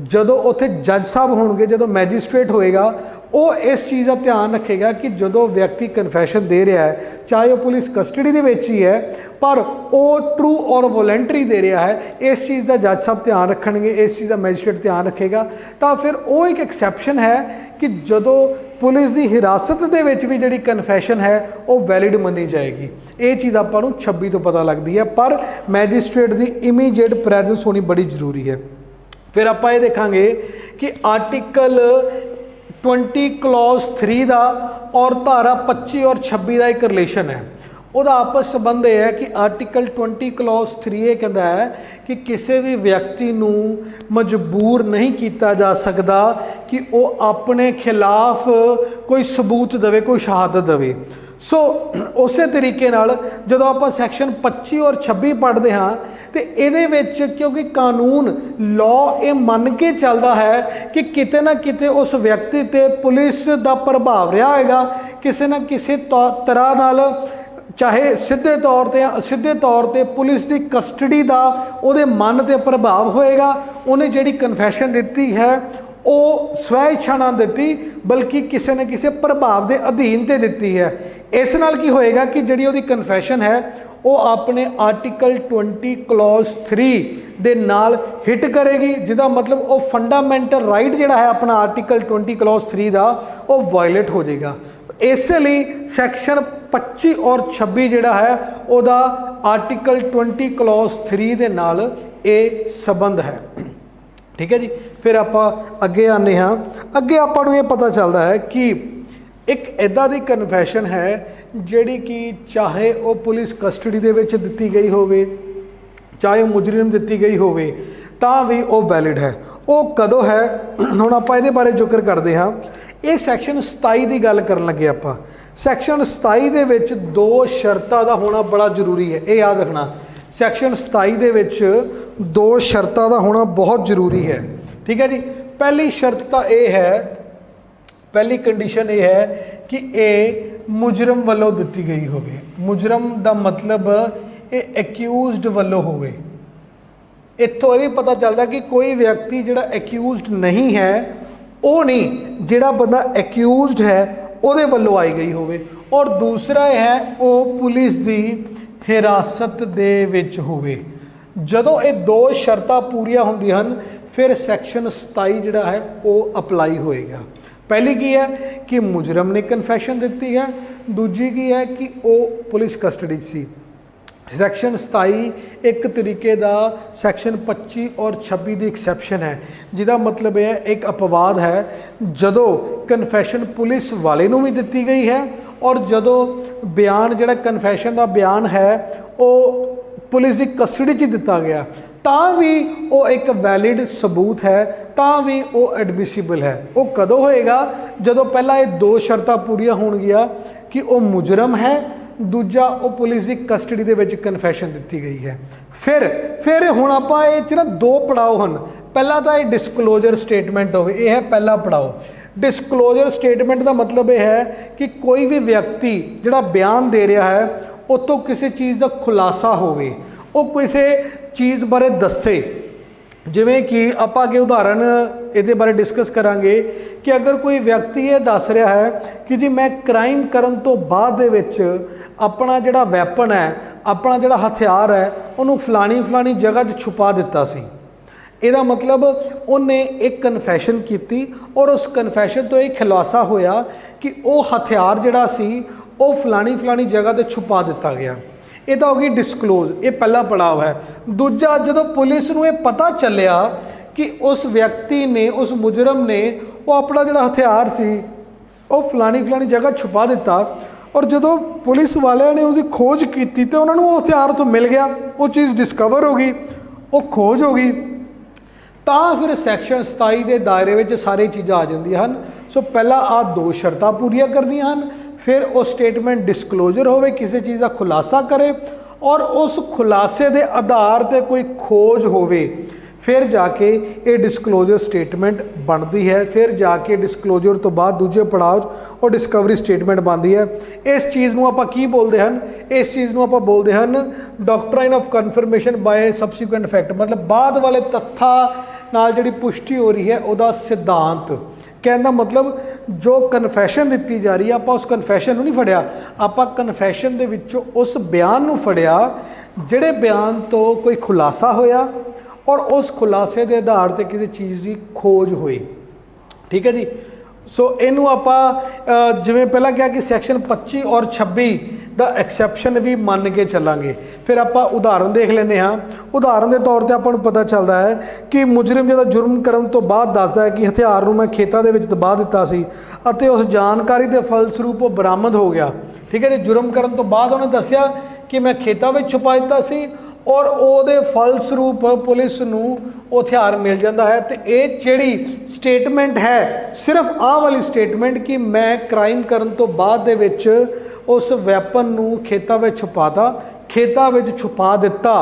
ਜਦੋਂ ਉੱਥੇ ਜੱਜ ਸਾਹਿਬ ਹੋਣਗੇ, ਜਦੋਂ ਮੈਜਿਸਟ੍ਰੇਟ ਹੋਏਗਾ, ਉਹ ਇਸ ਚੀਜ਼ ਦਾ ਧਿਆਨ ਰੱਖੇਗਾ ਕਿ ਜਦੋਂ ਵਿਅਕਤੀ ਕਨਫੈਸ਼ਨ ਦੇ ਰਿਹਾ ਹੈ, ਚਾਹੇ ਉਹ ਪੁਲਿਸ ਕਸਟਡੀ ਦੇ ਵਿੱਚ ਹੀ ਹੈ, ਪਰ ਉਹ ਟਰੂ ਔਰ ਵੋਲੰਟਰੀ ਦੇ ਰਿਹਾ ਹੈ, ਇਸ ਚੀਜ਼ ਦਾ ਜੱਜ ਸਾਹਿਬ ਧਿਆਨ ਰੱਖਣਗੇ, ਇਸ ਚੀਜ਼ ਦਾ ਮੈਜਿਸਟ੍ਰੇਟ ਧਿਆਨ ਰੱਖੇਗਾ। ਤਾਂ ਫਿਰ ਉਹ ਇੱਕ ਐਕਸੈਪਸ਼ਨ ਹੈ ਕਿ ਜਦੋਂ ਪੁਲਿਸ ਦੀ ਹਿਰਾਸਤ ਦੇ ਵਿੱਚ ਵੀ ਜਿਹੜੀ ਕਨਫੈਸ਼ਨ ਹੈ ਉਹ ਵੈਲਿਡ ਮੰਨੀ ਜਾਏਗੀ। ਇਹ ਚੀਜ਼ ਆਪਾਂ ਨੂੰ 26 ਤੋਂ ਪਤਾ ਲੱਗਦੀ ਹੈ, ਪਰ ਮੈਜਿਸਟ੍ਰੇਟ ਦੀ ਇਮੀਡੀਏਟ ਪ੍ਰੈਜ਼ੈਂਸ ਹੋਣੀ ਬੜੀ ਜ਼ਰੂਰੀ ਹੈ। ਫਿਰ ਆਪਾਂ ਇਹ ਦੇਖਾਂਗੇ ਕਿ ਆਰਟੀਕਲ 20 क्लॉज 3 का और धारा 25 और 26 का एक रिलेशन है। ਉਹਦਾ ਆਪਸ ਸੰਬੰਧ ਇਹ ਹੈ ਕਿ ਆਰਟੀਕਲ 20 ਕਲੌਜ਼ 3 ਇਹ ਕਹਿੰਦਾ ਹੈ ਕਿ ਕਿਸੇ ਵੀ ਵਿਅਕਤੀ ਨੂੰ ਮਜਬੂਰ ਨਹੀਂ ਕੀਤਾ ਜਾ ਸਕਦਾ ਕਿ ਉਹ ਆਪਣੇ ਖਿਲਾਫ ਕੋਈ ਸਬੂਤ ਦੇਵੇ, ਕੋਈ ਸ਼ਹਾਦਤ ਦੇਵੇ। ਸੋ ਉਸੇ ਤਰੀਕੇ ਨਾਲ ਜਦੋਂ ਆਪਾਂ ਸੈਕਸ਼ਨ 25 ਔਰ 26 ਪੜ੍ਹਦੇ ਹਾਂ ਤੇ ਇਹਦੇ ਵਿੱਚ ਕਿਉਂਕਿ ਕਾਨੂੰਨ ਲਾਅ ਇਹ ਮੰਨ ਕੇ ਚੱਲਦਾ ਹੈ ਕਿ ਕਿਤੇ ਨਾ ਕਿਤੇ ਉਸ ਵਿਅਕਤੀ ਤੇ ਪੁਲਿਸ ਦਾ ਪ੍ਰਭਾਵ ਰਿਹਾ ਹੋਏਗਾ, ਕਿਸੇ ਨਾ ਕਿਸੇ ਤਰ੍ਹਾਂ ਨਾਲ, ਚਾਹੇ ਸਿੱਧੇ ਤੌਰ 'ਤੇ ਜਾਂ ਅਸਿੱਧੇ ਤੌਰ 'ਤੇ ਪੁਲਿਸ ਦੀ ਕਸਟਡੀ ਦਾ ਉਹਦੇ ਮਨ 'ਤੇ ਪ੍ਰਭਾਵ ਹੋਏਗਾ। ਉਹਨੇ ਜਿਹੜੀ ਕਨਫੈਸ਼ਨ ਦਿੱਤੀ ਹੈ ਉਹ ਸਵੈ ਇੱਛਾ ਨਾਲ ਦਿੱਤੀ, ਬਲਕਿ ਕਿਸੇ ਨਾ ਕਿਸੇ ਪ੍ਰਭਾਵ ਦੇ ਅਧੀਨ 'ਤੇ ਦਿੱਤੀ ਹੈ। ਇਸ ਨਾਲ ਕੀ ਹੋਏਗਾ ਕਿ ਜਿਹੜੀ ਉਹਦੀ ਕਨਫੈਸ਼ਨ ਹੈ ਉਹ ਆਪਣੇ ਆਰਟੀਕਲ 20 ਕਲੌਜ਼ 3 ਦੇ ਨਾਲ ਹਿੱਟ ਕਰੇਗੀ, ਜਿਹਦਾ ਮਤਲਬ ਉਹ ਫੰਡਾਮੈਂਟਲ ਰਾਈਟ ਜਿਹੜਾ ਹੈ ਆਪਣਾ ਆਰਟੀਕਲ 20 ਕਲੌਜ਼ 3 ਦਾ ਉਹ ਵਾਇਲੇਟ ਹੋ ਜਾਏਗਾ। ਇਸ ਲਈ ਸੈਕਸ਼ਨ 25 ਔਰ 26 ਜਿਹੜਾ ਹੈ ਉਹਦਾ ਆਰਟੀਕਲ 20 ਕਲੌਜ਼ 3 ਦੇ ਨਾਲ ਇਹ ਸੰਬੰਧ ਹੈ। ਠੀਕ ਹੈ ਜੀ। ਫਿਰ ਆਪਾਂ ਅੱਗੇ ਆਉਂਦੇ ਹਾਂ। ਅੱਗੇ ਆਪਾਂ ਨੂੰ ਇਹ ਪਤਾ ਚੱਲਦਾ ਹੈ ਕਿ ਇੱਕ ਇੱਦਾਂ ਦੀ ਕਨਫੈਸ਼ਨ ਹੈ ਜਿਹੜੀ ਕਿ ਚਾਹੇ ਉਹ ਪੁਲਿਸ ਕਸਟਡੀ ਦੇ ਵਿੱਚ ਦਿੱਤੀ ਗਈ ਹੋਵੇ, ਚਾਹੇ ਉਹ ਮੁਜਰਿਮ ਦਿੱਤੀ ਗਈ ਹੋਵੇ, ਤਾਂ ਵੀ ਉਹ ਵੈਲਿਡ ਹੈ। ਉਹ ਕਦੋਂ ਹੈ, ਹੁਣ ਆਪਾਂ ਇਹਦੇ ਬਾਰੇ ਜ਼ਿਕਰ ਕਰਦੇ ਹਾਂ। ਇਹ ਸੈਕਸ਼ਨ 27 ਦੀ ਗੱਲ ਕਰਨ ਲੱਗੇ ਆਪਾਂ। ਸੈਕਸ਼ਨ 27 ਦੇ ਵਿੱਚ 2 ਸ਼ਰਤਾਂ ਦਾ ਹੋਣਾ ਬੜਾ ਜ਼ਰੂਰੀ ਹੈ, ਇਹ ਯਾਦ ਰੱਖਣਾ। ਸੈਕਸ਼ਨ 27 ਦੇ ਵਿੱਚ 2 ਸ਼ਰਤਾਂ ਦਾ ਹੋਣਾ ਬਹੁਤ ਜ਼ਰੂਰੀ ਹੈ। ਠੀਕ ਹੈ ਜੀ। ਪਹਿਲੀ ਸ਼ਰਤ ਤਾਂ ਇਹ ਹੈ, ਪਹਿਲੀ ਕੰਡੀਸ਼ਨ ਇਹ ਹੈ ਕਿ ਇਹ ਮੁਜਰਮ ਵੱਲੋਂ ਦਿੱਤੀ ਗਈ ਹੋਵੇ। ਮੁਜਰਮ ਦਾ ਮਤਲਬ ਇਹ ਐਕਿਊਜ਼ਡ ਵੱਲੋਂ ਹੋਵੇ। ਇੱਥੋਂ ਇਹ ਵੀ ਪਤਾ ਚੱਲਦਾ ਕਿ ਕੋਈ ਵਿਅਕਤੀ ਜਿਹੜਾ ਐਕਿਊਜ਼ਡ ਨਹੀਂ ਹੈ, ਉਹ ਨਹੀਂ, ਜਿਹੜਾ ਬੰਦਾ ਐਕਿਊਜ਼ਡ ਹੈ ਉਹਦੇ ਵੱਲੋਂ ਆਈ ਗਈ ਹੋਵੇ। ਔਰ ਦੂਸਰਾ ਇਹ ਹੈ ਉਹ ਪੁਲਿਸ ਦੀ ਹਿਰਾਸਤ ਦੇ ਵਿੱਚ ਹੋਵੇ। ਜਦੋਂ ਇਹ 2 ਸ਼ਰਤਾਂ ਪੂਰੀਆਂ ਹੁੰਦੀਆਂ ਹਨ ਫਿਰ ਸੈਕਸ਼ਨ 27 ਜਿਹੜਾ ਹੈ ਉਹ ਅਪਲਾਈ ਹੋਏਗਾ। ਪਹਿਲੀ ਕੀ ਹੈ ਕਿ ਮੁਜਰਮ ਨੇ ਕਨਫੈਸ਼ਨ ਦਿੱਤੀ ਹੈ, ਦੂਜੀ ਕੀ ਹੈ ਕਿ ਉਹ ਪੁਲਿਸ ਕਸਟਡੀ 'ਚ ਸੀ। ਸੈਕਸ਼ਨ 27 ਇੱਕ ਤਰੀਕੇ ਦਾ ਸੈਕਸ਼ਨ 25 ਔਰ 26 ਦੀ ਐਕਸੈਪਸ਼ਨ ਹੈ, ਜਿਹਦਾ ਮਤਲਬ ਇਹ ਹੈ ਇੱਕ ਅਪਵਾਦ ਹੈ ਜਦੋਂ ਕਨਫੈਸ਼ਨ ਪੁਲਿਸ ਵਾਲੇ ਨੂੰ ਵੀ ਦਿੱਤੀ ਗਈ ਹੈ ਔਰ ਜਦੋਂ ਬਿਆਨ ਜਿਹੜਾ ਕਨਫੈਸ਼ਨ ਦਾ ਬਿਆਨ ਹੈ ਉਹ ਪੁਲਿਸ ਦੀ ਕਸਟਡੀ 'ਚ ਦਿੱਤਾ ਗਿਆ, ਤਾਂ ਵੀ ਉਹ ਇੱਕ ਵੈਲਿਡ ਸਬੂਤ ਹੈ, ਤਾਂ ਵੀ ਉਹ ਐਡਮਿਸਿਬਲ ਹੈ। ਉਹ ਕਦੋਂ ਹੋਏਗਾ? ਜਦੋਂ ਪਹਿਲਾਂ ਇਹ 2 ਸ਼ਰਤਾਂ ਪੂਰੀਆਂ ਹੋਣਗੀਆਂ ਕਿ ਉਹ ਮੁਜਰਮ ਹੈ, ਦੂਜਾ ਉਹ ਪੁਲਿਸ ਦੀ ਕਸਟਡੀ ਦੇ ਵਿੱਚ ਕਨਫੈਸ਼ਨ ਦਿੱਤੀ ਗਈ ਹੈ। ਫਿਰ ਹੁਣ ਆਪਾਂ ਇਹ 'ਚ ਨਾ 2 ਪੜਾਅ ਹਨ। ਪਹਿਲਾ ਤਾਂ ਇਹ ਡਿਸਕਲੋਜ਼ਰ ਸਟੇਟਮੈਂਟ ਹੋਵੇ, ਇਹ ਹੈ ਪਹਿਲਾ ਪੜਾਅ। ਡਿਸਕਲੋਜ਼ਰ ਸਟੇਟਮੈਂਟ ਦਾ ਮਤਲਬ ਇਹ ਹੈ ਕਿ ਕੋਈ ਵੀ ਵਿਅਕਤੀ ਜਿਹੜਾ ਬਿਆਨ ਦੇ ਰਿਹਾ ਹੈ ਉਹ ਤੋਂ ਕਿਸੇ ਚੀਜ਼ ਦਾ ਖੁਲਾਸਾ ਹੋਵੇ, ਉਹ ਕਿਸੇ ਚੀਜ਼ ਬਾਰੇ ਦੱਸੇ। ਜਿਵੇਂ ਕਿ ਆਪਾਂ ਅੱਗੇ ਉਦਾਹਰਨ ਇਹਦੇ ਬਾਰੇ ਡਿਸਕਸ ਕਰਾਂਗੇ ਕਿ ਅਗਰ ਕੋਈ ਵਿਅਕਤੀ ਇਹ ਦੱਸ ਰਿਹਾ ਹੈ ਕਿ ਜੀ ਮੈਂ ਕ੍ਰਾਈਮ ਕਰਨ ਤੋਂ ਬਾਅਦ ਦੇ ਵਿੱਚ ਆਪਣਾ ਜਿਹੜਾ ਵੈਪਨ ਹੈ, ਆਪਣਾ ਜਿਹੜਾ ਹਥਿਆਰ ਹੈ, ਉਹਨੂੰ ਫਲਾਣੀ ਜਗ੍ਹਾ 'ਚ ਛੁਪਾ ਦਿੱਤਾ ਸੀ। ਇਹਦਾ ਮਤਲਬ ਉਹਨੇ ਇੱਕ ਕਨਫੈਸ਼ਨ ਕੀਤੀ ਔਰ ਉਸ ਕਨਫੈਸ਼ਨ ਤੋਂ ਇਹ ਖੁਲਾਸਾ ਹੋਇਆ ਕਿ ਉਹ ਹਥਿਆਰ ਜਿਹੜਾ ਸੀ ਉਹ ਫਲਾਣੀ ਜਗ੍ਹਾ 'ਤੇ ਛੁਪਾ ਦਿੱਤਾ ਗਿਆ। ਇਹ ਤਾਂ ਹੋ ਗਈ ਡਿਸਕਲੋਜ਼, ਇਹ ਪਹਿਲਾ ਪੜਾਅ ਹੈ। ਦੂਜਾ, ਜਦੋਂ ਪੁਲਿਸ ਨੂੰ ਇਹ ਪਤਾ ਚੱਲਿਆ ਕਿ ਉਸ ਵਿਅਕਤੀ ਨੇ, ਉਸ ਮੁਜਰਮ ਨੇ ਉਹ ਆਪਣਾ ਜਿਹੜਾ ਹਥਿਆਰ ਸੀ ਉਹ ਫਲਾਣੀ ਜਗ੍ਹਾ ਛੁਪਾ ਦਿੱਤਾ ਔਰ ਜਦੋਂ ਪੁਲਿਸ ਵਾਲਿਆਂ ਨੇ ਉਹਦੀ ਖੋਜ ਕੀਤੀ ਤੇ ਉਹਨਾਂ ਨੂੰ ਉਹ ਹਥਿਆਰ ਤੋਂ ਮਿਲ ਗਿਆ, ਉਹ ਚੀਜ਼ ਡਿਸਕਵਰ ਹੋ ਗਈ, ਉਹ ਖੋਜ ਹੋ ਗਈ, ਤਾਂ ਫਿਰ ਸੈਕਸ਼ਨ 27 ਦੇ ਦਾਇਰੇ ਵਿੱਚ ਸਾਰੀ ਚੀਜ਼ਾਂ ਆ ਜਾਂਦੀਆਂ ਹਨ। ਸੋ ਪਹਿਲਾਂ ਆਹ 2 ਸ਼ਰਤਾਂ ਪੂਰੀਆਂ ਕਰਨੀਆਂ ਹਨ, ਫਿਰ ਉਹ ਸਟੇਟਮੈਂਟ ਡਿਸਕਲੋਜ਼ਰ ਹੋਵੇ, ਕਿਸੇ ਚੀਜ਼ ਦਾ ਖੁਲਾਸਾ ਕਰੇ ਔਰ ਉਸ ਖੁਲਾਸੇ ਦੇ ਆਧਾਰ 'ਤੇ ਕੋਈ ਖੋਜ ਹੋਵੇ, ਫਿਰ ਜਾ ਕੇ ਇਹ ਡਿਸਕਲੋਜ਼ਰ ਸਟੇਟਮੈਂਟ ਬਣਦੀ ਹੈ। ਫਿਰ ਜਾ ਕੇ ਡਿਸਕਲੋਜ਼ਰ ਤੋਂ ਬਾਅਦ ਦੂਜੇ ਪੜਾਅ 'ਚ ਉਹ ਡਿਸਕਵਰੀ ਸਟੇਟਮੈਂਟ ਬਣਦੀ ਹੈ। ਇਸ ਚੀਜ਼ ਨੂੰ ਆਪਾਂ ਕੀ ਬੋਲਦੇ ਹਨ? ਇਸ ਚੀਜ਼ ਨੂੰ ਆਪਾਂ ਬੋਲਦੇ ਹਨ ਡਾਕਟਰਾਈਨ ਆਫ ਕਨਫਰਮੇਸ਼ਨ ਬਾਏ ਸਬਸੀਕੁਐਂਟ ਫੈਕਟ, ਮਤਲਬ ਬਾਅਦ ਵਾਲੇ ਤੱਥਾਂ ਨਾਲ ਜਿਹੜੀ ਪੁਸ਼ਟੀ ਹੋ ਰਹੀ ਹੈ ਉਹਦਾ ਸਿਧਾਂਤ। ਕਹਿਣ ਦਾ ਮਤਲਬ ਜੋ ਕਨਫੈਸ਼ਨ ਦਿੱਤੀ ਜਾ ਰਹੀ ਹੈ, ਆਪਾਂ ਉਸ ਕਨਫੈਸ਼ਨ ਨੂੰ ਨਹੀਂ ਫੜਿਆ, ਆਪਾਂ ਕਨਫੈਸ਼ਨ ਦੇ ਵਿੱਚੋਂ ਉਸ ਬਿਆਨ ਨੂੰ ਫੜਿਆ ਜਿਹੜੇ ਬਿਆਨ ਤੋਂ ਕੋਈ ਖੁਲਾਸਾ ਹੋਇਆ ਔਰ ਉਸ ਖੁਲਾਸੇ ਦੇ ਆਧਾਰ 'ਤੇ ਕਿਸੇ ਚੀਜ਼ ਦੀ ਖੋਜ ਹੋਈ। ਠੀਕ ਹੈ ਜੀ। ਸੋ ਇਹਨੂੰ ਆਪਾਂ ਜਿਵੇਂ ਪਹਿਲਾਂ ਕਿਹਾ ਕਿ ਸੈਕਸ਼ਨ 25 ਔਰ 26 ਦਾ ਐਕਸੈਪਸ਼ਨ ਵੀ ਮੰਨ ਕੇ ਚੱਲਾਂਗੇ। ਫਿਰ ਆਪਾਂ ਉਦਾਹਰਨ ਦੇਖ ਲੈਂਦੇ ਹਾਂ। ਉਦਾਹਰਨ ਦੇ ਤੌਰ ਤੇ ਆਪਾਂ ਨੂੰ ਪਤਾ ਚੱਲਦਾ ਹੈ ਕਿ ਮੁਜਰਮ ਜਦੋਂ ਜੁਰਮ ਕਰਨ ਤੋਂ ਬਾਅਦ ਦੱਸਦਾ ਹੈ ਕਿ ਹਥਿਆਰ ਨੂੰ ਮੈਂ ਖੇਤਾਂ ਦੇ ਵਿੱਚ ਦਬਾ ਦਿੱਤਾ ਸੀ ਅਤੇ ਉਸ ਜਾਣਕਾਰੀ ਦੇ ਫਲਸਰੂਪ ਉਹ ਬਰਾਮਦ ਹੋ ਗਿਆ। ਠੀਕ ਹੈ ਜੀ, ਜੁਰਮ ਕਰਨ ਤੋਂ ਬਾਅਦ ਉਹਨੇ ਦੱਸਿਆ ਕਿ ਮੈਂ ਖੇਤਾਂ ਵਿੱਚ ਛੁਪਾ ਦਿੱਤਾ ਸੀ ਔਰ ਉਹਦੇ ਫਲਸਰੂਪ ਪੁਲਿਸ ਨੂੰ ਉਹ ਹਥਿਆਰ ਮਿਲ ਜਾਂਦਾ ਹੈ। ਤੇ ਇਹ ਜਿਹੜੀ ਸਟੇਟਮੈਂਟ ਹੈ, ਸਿਰਫ ਆਹ ਵਾਲੀ ਸਟੇਟਮੈਂਟ ਕਿ ਮੈਂ ਕ੍ਰਾਈਮ ਕਰਨ ਤੋਂ ਬਾਅਦ ਦੇ ਵਿੱਚ ਉਸ ਵੈਪਨ ਨੂੰ ਖੇਤਾਂ ਵਿੱਚ ਖੇਤਾਂ ਵਿੱਚ ਛੁਪਾ ਦਿੱਤਾ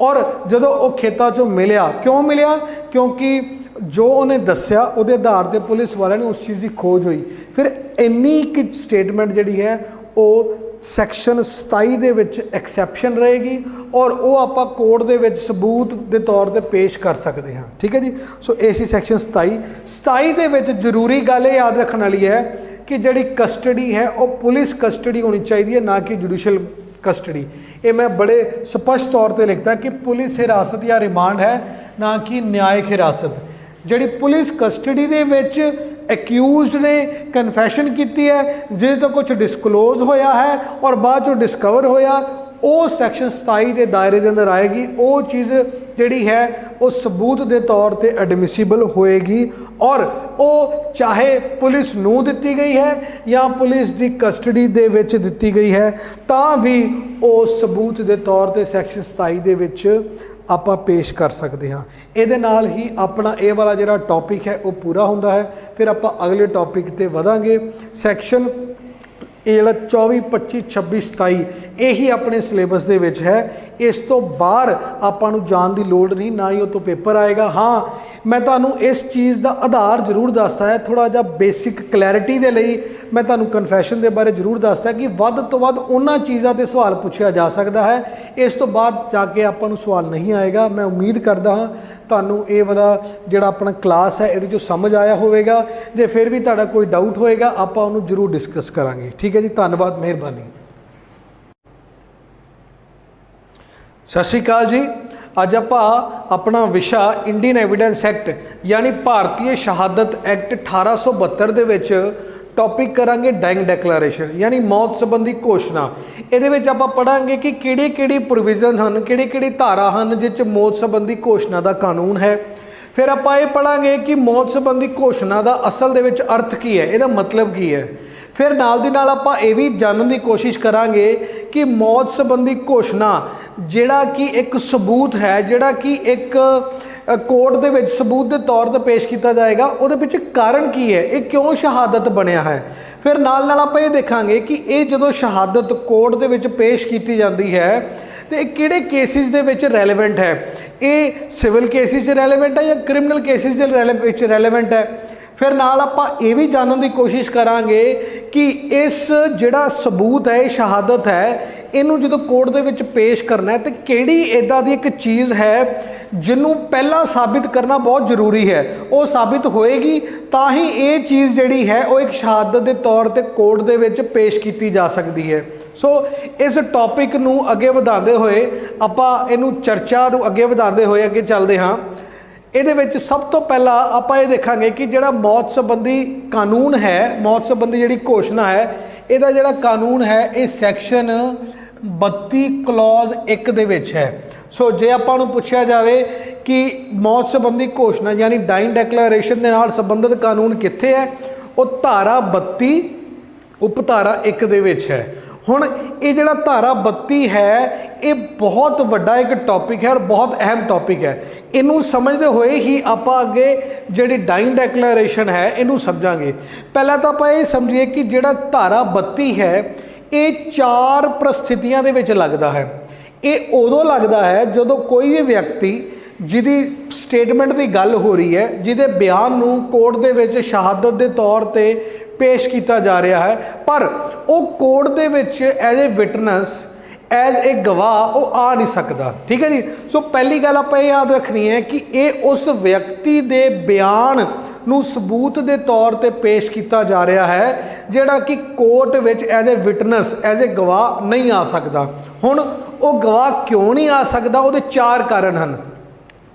ਔਰ ਜਦੋਂ ਉਹ ਖੇਤਾਂ 'ਚੋਂ ਮਿਲਿਆ, ਕਿਉਂ ਮਿਲਿਆ? ਕਿਉਂਕਿ ਜੋ ਉਹਨੇ ਦੱਸਿਆ ਉਹਦੇ ਆਧਾਰ 'ਤੇ ਪੁਲਿਸ ਵਾਲਿਆਂ ਨੂੰ ਉਸ ਚੀਜ਼ ਦੀ ਖੋਜ ਹੋਈ। ਫਿਰ ਇੰਨੀ ਕਿ ਸਟੇਟਮੈਂਟ ਜਿਹੜੀ ਹੈ ਉਹ ਸੈਕਸ਼ਨ 27 ਦੇ ਵਿੱਚ ਐਕਸੈਪਸ਼ਨ ਰਹੇਗੀ ਔਰ ਉਹ ਆਪਾਂ ਕੋਰਟ ਦੇ ਵਿੱਚ ਸਬੂਤ ਦੇ ਤੌਰ ਤੇ ਪੇਸ਼ ਕਰ ਸਕਦੇ ਹਾਂ। ਠੀਕ ਹੈ ਜੀ, ਸੋ ਇਹ ਸੀ ਸੈਕਸ਼ਨ 27 ਦੇ ਵਿੱਚ ਜ਼ਰੂਰੀ ਗੱਲ ਇਹ ਯਾਦ ਰੱਖਣ ਵਾਲੀ ਹੈ ਕਿ ਜਿਹੜੀ ਕਸਟਡੀ ਹੈ ਉਹ ਪੁਲਿਸ ਕਸਟਡੀ ਹੋਣੀ ਚਾਹੀਦੀ ਹੈ, ਨਾ ਕਿ ਜੁਡੀਸ਼ੀਅਲ ਕਸਟਡੀ। ਇਹ ਮੈਂ ਬੜੇ ਸਪਸ਼ਟ ਤੌਰ ਤੇ ਲਿਖਦਾ ਕਿ ਪੁਲਿਸ ਹਿਰਾਸਤ ਜਾਂ ਰਿਮਾਂਡ ਹੈ, ਨਾ ਕਿ ਨਿਆਇਕ ਹਿਰਾਸਤ। ਜਿਹੜੀ ਪੁਲਿਸ ਕਸਟਡੀ ਦੇ ਵਿੱਚ ਐਕਿਊਜ਼ਡ ਨੇ ਕਨਫੈਸ਼ਨ ਕੀਤੀ ਹੈ, ਜਿਹਦੇ ਤੋਂ ਕੁਝ ਡਿਸਕਲੋਜ਼ ਹੋਇਆ ਹੈ ਔਰ ਬਾਅਦ ਚੋਂ ਡਿਸਕਵਰ ਹੋਇਆ, ਉਹ ਸੈਕਸ਼ਨ 27 ਦੇ ਦਾਇਰੇ ਦੇ ਅੰਦਰ ਆਏਗੀ। ਉਹ ਚੀਜ਼ ਜਿਹੜੀ ਹੈ ਉਹ ਸਬੂਤ ਦੇ ਤੌਰ ਤੇ ਐਡਮਿਸਿਬਲ ਹੋਏਗੀ ਔਰ ਉਹ ਚਾਹੇ ਪੁਲਿਸ ਨੂੰ ਦਿੱਤੀ ਗਈ ਹੈ ਜਾਂ ਪੁਲਿਸ ਦੀ ਕਸਟਡੀ ਦੇ ਵਿੱਚ ਦਿੱਤੀ ਗਈ ਹੈ, ਤਾਂ ਵੀ ਉਹ ਸਬੂਤ ਦੇ ਤੌਰ ਤੇ ਸੈਕਸ਼ਨ 27 ਦੇ ਵਿੱਚ ਆਪਾਂ ਪੇਸ਼ ਕਰ ਸਕਦੇ ਹਾਂ। ਇਹਦੇ ਨਾਲ ਹੀ ਆਪਣਾ ਇਹ ਵਾਲਾ ਜਿਹੜਾ ਟੌਪਿਕ ਹੈ ਉਹ ਪੂਰਾ ਹੁੰਦਾ ਹੈ। ਫਿਰ ਆਪਾਂ ਅਗਲੇ ਟੌਪਿਕ ਤੇ ਵਧਾਂਗੇ। ਸੈਕਸ਼ਨ ਇਹ ਜਿਹੜਾ 24, 25, 26, 27 ਇਹੀ ਆਪਣੇ ਸਿਲੇਬਸ ਦੇ ਵਿੱਚ ਹੈ। ਇਸ ਤੋਂ ਬਾਹਰ ਆਪਾਂ ਨੂੰ ਜਾਣ ਦੀ ਲੋੜ ਨਹੀਂ, ਨਾ ਹੀ ਉਹ ਤੋਂ ਪੇਪਰ ਆਏਗਾ। ਹਾਂ, ਮੈਂ ਤੁਹਾਨੂੰ ਇਸ ਚੀਜ਼ ਦਾ ਆਧਾਰ ਜ਼ਰੂਰ ਦੱਸਦਾ ਹੈ, ਥੋੜ੍ਹਾ ਜਿਹਾ ਬੇਸਿਕ ਕਲੈਰਿਟੀ ਦੇ ਲਈ ਮੈਂ ਤੁਹਾਨੂੰ ਕਨਫੈਸ਼ਨ ਦੇ ਬਾਰੇ ਜ਼ਰੂਰ ਦੱਸਦਾ ਕਿ ਵੱਧ ਤੋਂ ਵੱਧ ਉਹਨਾਂ ਚੀਜ਼ਾਂ 'ਤੇ ਸਵਾਲ ਪੁੱਛਿਆ ਜਾ ਸਕਦਾ ਹੈ। ਇਸ ਤੋਂ ਬਾਅਦ ਜਾ ਕੇ ਆਪਾਂ ਨੂੰ ਸਵਾਲ ਨਹੀਂ ਆਏਗਾ। ਮੈਂ ਉਮੀਦ ਕਰਦਾ ਹਾਂ ਤੁਹਾਨੂੰ ਇਹ ਵਾਲਾ ਜਿਹੜਾ ਆਪਣਾ ਕਲਾਸ ਹੈ ਇਹਦੇ 'ਚੋਂ ਸਮਝ ਆਇਆ ਹੋਵੇਗਾ। ਜੇ ਫਿਰ ਵੀ ਤੁਹਾਡਾ ਕੋਈ ਡਾਊਟ ਹੋਏਗਾ ਆਪਾਂ ਉਹਨੂੰ ਜ਼ਰੂਰ ਡਿਸਕਸ ਕਰਾਂਗੇ। ਠੀਕ ਹੈ ਜੀ, ਧੰਨਵਾਦ, ਮਿਹਰਬਾਨੀ। ਸਤਿ ਸ਼੍ਰੀ ਅਕਾਲ ਜੀ। ਅੱਜ ਆਪਾਂ ਆਪਣਾ ਵਿਸ਼ਾ ਇੰਡੀਅਨ ਐਵੀਡੈਂਸ ਐਕਟ ਯਾਨੀ ਭਾਰਤੀ ਸ਼ਹਾਦਤ ਐਕਟ 1872 ਦੇ ਵਿੱਚ ਟੌਪਿਕ ਕਰਾਂਗੇ ਡਾਇੰਗ ਡੈਕਲੇਰੇਸ਼ਨ ਯਾਨੀ ਮੌਤ ਸੰਬੰਧੀ ਘੋਸ਼ਣਾ। ਇਹਦੇ ਵਿੱਚ ਆਪਾਂ ਪੜਾਂਗੇ ਕਿ ਕਿਹੜੀ ਪ੍ਰੋਵੀਜ਼ਨ ਹਨ, ਕਿਹੜੀ ਧਾਰਾ ਹਨ ਜਿਸ 'ਚ ਮੌਤ ਸੰਬੰਧੀ ਘੋਸ਼ਣਾ ਦਾ ਕਾਨੂੰਨ ਹੈ। ਫਿਰ ਆਪਾਂ ਇਹ ਪੜਾਂਗੇ ਕਿ ਮੌਤ ਸੰਬੰਧੀ ਘੋਸ਼ਣਾ ਦਾ ਅਸਲ ਦੇ ਵਿੱਚ ਅਰਥ ਕੀ ਹੈ, ਇਹਦਾ ਮਤਲਬ ਕੀ ਹੈ। ਫਿਰ ਨਾਲ ਦੀ ਨਾਲ ਆਪਾਂ ਇਹ ਵੀ ਜਾਣਨ ਦੀ ਕੋਸ਼ਿਸ਼ ਕਰਾਂਗੇ ਕਿ ਮੌਤ ਸੰਬੰਧੀ ਘੋਸ਼ਣਾ ਜਿਹੜਾ ਕਿ ਇੱਕ ਸਬੂਤ ਹੈ, ਜਿਹੜਾ ਕਿ ਇੱਕ ਕੋਰਟ ਦੇ ਵਿੱਚ ਸਬੂਤ ਦੇ ਤੌਰ ਤੇ ਪੇਸ਼ ਕੀਤਾ ਜਾਏਗਾ, ਉਹਦੇ ਵਿੱਚ ਕਾਰਨ ਕੀ ਹੈ, ਇਹ ਕਿਉਂ ਸ਼ਹਾਦਤ ਬਣਿਆ ਹੈ। ਫਿਰ ਨਾਲ ਆਪਾਂ ਇਹ ਦੇਖਾਂਗੇ ਕਿ ਇਹ ਜਦੋਂ ਸ਼ਹਾਦਤ ਕੋਰਟ ਦੇ ਵਿੱਚ ਪੇਸ਼ ਕੀਤੀ ਜਾਂਦੀ ਹੈ ਤੇ ਇਹ ਕਿਹੜੇ ਕੇਸਿਸ ਦੇ ਵਿੱਚ ਰੈਲੇਵੈਂਟ ਹੈ। ਇਹ ਸਿਵਲ ਕੇਸਿਸ 'ਚ ਰੈਲੇਵੈਂਟ ਹੈ ਜਾਂ ਕ੍ਰਿਮੀਨਲ ਕੇਸਿਸ ਦੇ ਵਿੱਚ ਰੈਲੇਵੈਂਟ ਹੈ। ਫਿਰ ਨਾਲ ਆਪਾਂ ਇਹ ਵੀ ਜਾਣਨ ਦੀ ਕੋਸ਼ਿਸ਼ ਕਰਾਂਗੇ ਕਿ ਇਸ ਜਿਹੜਾ ਸਬੂਤ ਹੈ, ਇਹ ਸ਼ਹਾਦਤ ਹੈ, ਇਹਨੂੰ ਜਦੋਂ ਕੋਰਟ ਦੇ ਵਿੱਚ ਪੇਸ਼ ਕਰਨਾ ਹੈ ਤੇ ਕਿਹੜੀ ਇੱਦਾਂ ਦੀ ਇੱਕ ਚੀਜ਼ ਹੈ ਜਿਹਨੂੰ ਪਹਿਲਾਂ ਸਾਬਿਤ ਕਰਨਾ ਬਹੁਤ ਜ਼ਰੂਰੀ ਹੈ। ਉਹ ਸਾਬਿਤ ਹੋਏਗੀ ਤਾਂ ਹੀ ਇਹ ਚੀਜ਼ ਜਿਹੜੀ ਹੈ ਉਹ ਇੱਕ ਸ਼ਹਾਦਤ ਦੇ ਤੌਰ ਤੇ ਕੋਰਟ ਦੇ ਵਿੱਚ ਪੇਸ਼ ਕੀਤੀ ਜਾ ਸਕਦੀ ਹੈ। ਸੋ ਇਸ ਟੌਪਿਕ ਨੂੰ ਅੱਗੇ ਵਧਾਉਂਦੇ ਹੋਏ ਆਪਾਂ ਇਹਨੂੰ ਚਰਚਾ ਨੂੰ ਅੱਗੇ ਵਧਾਉਂਦੇ ਹੋਏ ਅੱਗੇ ਚੱਲਦੇ ਹਾਂ। ਇਹਦੇ ਵਿੱਚ ਸਭ ਤੋਂ ਪਹਿਲਾਂ ਆਪਾਂ ਇਹ ਦੇਖਾਂਗੇ ਕਿ ਜਿਹੜਾ ਮੌਤ ਸੰਬੰਧੀ ਕਾਨੂੰਨ ਹੈ, ਮੌਤ ਸੰਬੰਧੀ ਜਿਹੜੀ ਘੋਸ਼ਣਾ ਹੈ, ਇਹਦਾ ਜਿਹੜਾ ਕਾਨੂੰਨ ਹੈ ਇਹ ਸੈਕਸ਼ਨ 32 ਕਲੌਜ਼ 1 ਦੇ ਵਿੱਚ ਹੈ। ਸੋ ਜੇ ਆਪਾਂ ਨੂੰ ਪੁੱਛਿਆ ਜਾਵੇ ਕਿ ਮੌਤ ਸੰਬੰਧੀ ਘੋਸ਼ਣਾ ਯਾਨੀ ਡਾਇੰਗ ਡੈਕਲੇਰੇਸ਼ਨ ਦੇ ਨਾਲ ਸੰਬੰਧਿਤ ਕਾਨੂੰਨ ਕਿੱਥੇ ਹੈ, ਉਹ ਧਾਰਾ 32 ਉਪ ਧਾਰਾ 1 ਦੇ ਵਿੱਚ ਹੈ। ਹੁਣ ਇਹ ਜਿਹੜਾ ਧਾਰਾ 32 ਹੈ ਇਹ ਬਹੁਤ ਵੱਡਾ ਇੱਕ ਟੌਪਿਕ ਹੈ ਔਰ ਬਹੁਤ ਅਹਿਮ ਟੌਪਿਕ ਹੈ। ਇਹਨੂੰ ਸਮਝਦੇ ਹੋਏ ਹੀ ਆਪਾਂ ਅੱਗੇ ਜਿਹੜੀ ਡਾਇੰਗ ਡੈਕਲੇਰੇਸ਼ਨ ਹੈ ਇਹਨੂੰ ਸਮਝਾਂਗੇ। ਪਹਿਲਾਂ ਤਾਂ ਆਪਾਂ ਇਹ ਸਮਝੀਏ ਕਿ ਜਿਹੜਾ ਧਾਰਾ 32 ਹੈ ਇਹ 4 ਪ੍ਰਸਥਿਤੀਆਂ ਦੇ ਵਿੱਚ ਲੱਗਦਾ ਹੈ। ਇਹ ਉਦੋਂ ਲੱਗਦਾ ਹੈ ਜਦੋਂ ਕੋਈ ਵੀ ਵਿਅਕਤੀ ਜਿਹਦੀ ਸਟੇਟਮੈਂਟ ਦੀ ਗੱਲ ਹੋ ਰਹੀ ਹੈ, ਜਿਹਦੇ ਬਿਆਨ ਨੂੰ ਕੋਰਟ ਦੇ ਵਿੱਚ ਸ਼ਹਾਦਤ ਦੇ ਤੌਰ ਤੇ ਪੇਸ਼ ਕੀਤਾ ਜਾ ਰਿਹਾ ਹੈ, ਪਰ ਉਹ ਕੋਰਟ ਦੇ ਵਿੱਚ as a witness, as a ਗਵਾਹ ਉਹ ਆ ਨਹੀਂ ਸਕਦਾ। ਠੀਕ ਹੈ ਜੀ। ਸੋ ਪਹਿਲੀ ਗੱਲ ਆਪਾਂ ਇਹ ਯਾਦ ਰੱਖਣੀ ਹੈ ਕਿ ਇਹ ਉਸ ਵਿਅਕਤੀ ਦੇ ਬਿਆਨ ਨੂੰ ਸਬੂਤ ਦੇ ਤੌਰ ਤੇ ਪੇਸ਼ ਕੀਤਾ ਜਾ ਰਿਹਾ ਹੈ ਜਿਹੜਾ ਕਿ ਕੋਰਟ ਵਿੱਚ as a witness, as a ਗਵਾਹ ਨਹੀਂ ਆ ਸਕਦਾ। ਹੁਣ ਉਹ ਗਵਾਹ ਕਿਉਂ ਨਹੀਂ ਆ ਸਕਦਾ, ਉਹਦੇ 4 ਕਾਰਨ ਹਨ।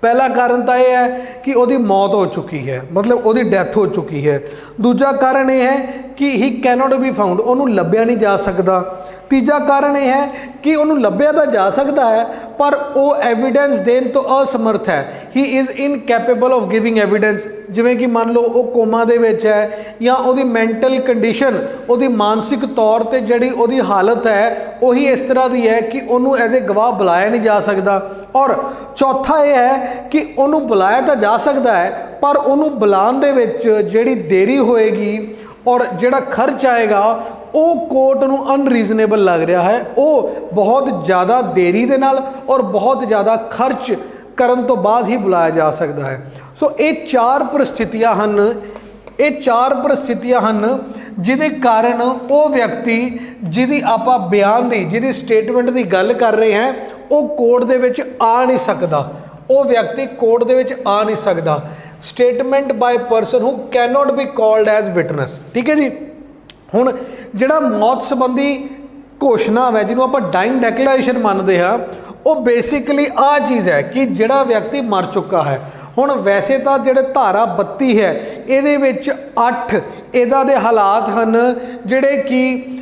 ਪਹਿਲਾ ਕਾਰਨ ਤਾਂ ਇਹ ਹੈ ਕਿ ਉਹਦੀ ਮੌਤ ਹੋ ਚੁੱਕੀ ਹੈ, ਮਤਲਬ ਉਹਦੀ ਡੈਥ ਹੋ ਚੁੱਕੀ ਹੈ। ਦੂਜਾ ਕਾਰਨ ਇਹ ਹੈ ਕਿ ਹੀ ਕੈਨੋਟ ਬੀ ਫਾਊਂਡ, ਉਹਨੂੰ ਲੱਭਿਆ ਨਹੀਂ ਜਾ ਸਕਦਾ। ਤੀਜਾ ਕਾਰਨ ਇਹ ਹੈ ਕਿ ਉਹਨੂੰ ਲੱਭਿਆ ਤਾਂ ਜਾ ਸਕਦਾ ਹੈ ਪਰ ਉਹ ਐਵੀਡੈਂਸ ਦੇਣ ਤੋਂ ਅਸਮਰਥ ਹੈ। He is incapable of giving evidence. ਜਿਵੇਂ ਕਿ ਮੰਨ ਲਓ ਉਹ ਕੋਮਾ ਦੇ ਵਿੱਚ ਹੈ ਜਾਂ ਉਹਦੀ ਮੈਂਟਲ ਕੰਡੀਸ਼ਨ, ਉਹਦੀ ਮਾਨਸਿਕ ਤੌਰ ਤੇ ਜਿਹੜੀ ਉਹਦੀ ਹਾਲਤ ਹੈ ਉਹੀ ਇਸ ਤਰ੍ਹਾਂ ਦੀ ਹੈ ਕਿ ਉਹਨੂੰ ਐਜ਼ ਏ ਗਵਾਹ ਬੁਲਾਇਆ ਨਹੀਂ ਜਾ ਸਕਦਾ। ਔਰ ਚੌਥਾ ਇਹ ਹੈ ਕਿ ਉਹਨੂੰ ਬੁਲਾਇਆ ਤਾਂ ਜਾ ਸਕਦਾ ਹੈ ਪਰ ਉਹਨੂੰ ਬੁਲਾਉਣ ਦੇ ਵਿੱਚ ਜਿਹੜੀ ਦੇਰੀ ਹੋਏਗੀ ਔਰ ਜਿਹੜਾ ਖਰਚ ਆਏਗਾ ਉਹ ਕੋਰਟ ਨੂੰ ਅਨਰੀਜ਼ਨੇਬਲ ਲੱਗ ਰਿਹਾ ਹੈ, ਉਹ ਬਹੁਤ ਜ਼ਿਆਦਾ ਦੇਰੀ ਦੇ ਨਾਲ ਔਰ ਬਹੁਤ ਜ਼ਿਆਦਾ ਖਰਚ ਕਰਨ ਤੋਂ ਬਾਅਦ ਹੀ ਬੁਲਾਇਆ ਜਾ ਸਕਦਾ ਹੈ। ਸੋ ਇਹ ਚਾਰ ਪ੍ਰਸਥਿਤੀਆਂ ਹਨ ਜਿਹਦੇ ਕਾਰਨ ਉਹ ਵਿਅਕਤੀ ਜਿਹਦੀ ਆਪਾਂ ਬਿਆਨ ਦੀ, ਜਿਹਦੀ ਸਟੇਟਮੈਂਟ ਦੀ ਗੱਲ ਕਰ ਰਹੇ ਹਾਂ, ਉਹ ਕੋਰਟ ਦੇ ਵਿੱਚ ਆ ਨਹੀਂ ਸਕਦਾ। ਉਹ ਵਿਅਕਤੀ ਕੋਰਟ ਦੇ ਵਿੱਚ ਆ ਨਹੀਂ ਸਕਦਾ। Statement ਬਾय person who can not be called as witness. ਠੀਕ ਹੈ ਜੀ। ਹੁਣ ਜਿਹੜਾ ਮੌਤ ਸੰਬੰਧੀ ਘੋਸ਼ਣਾ ਹੈ ਜਿਹਨੂੰ ਆਪਾਂ ਡਾਇੰਗ ਡੈਕਲੇਰੇਸ਼ਨ ਮੰਨਦੇ ਹਾਂ, ਉਹ ਬੇਸਿਕਲੀ ਆਹ ਚੀਜ਼ ਹੈ ਕਿ ਜਿਹੜਾ ਵਿਅਕਤੀ ਮਰ ਚੁੱਕਾ ਹੈ। ਹੁਣ ਵੈਸੇ ਤਾਂ ਜਿਹੜੇ ਧਾਰਾ 32 ਹੈ ਇਹਦੇ ਵਿੱਚ 8 ਇਹਦਾ ਦੇ ਹਾਲਾਤ ਹਨ ਜਿਹੜੇ ਕਿ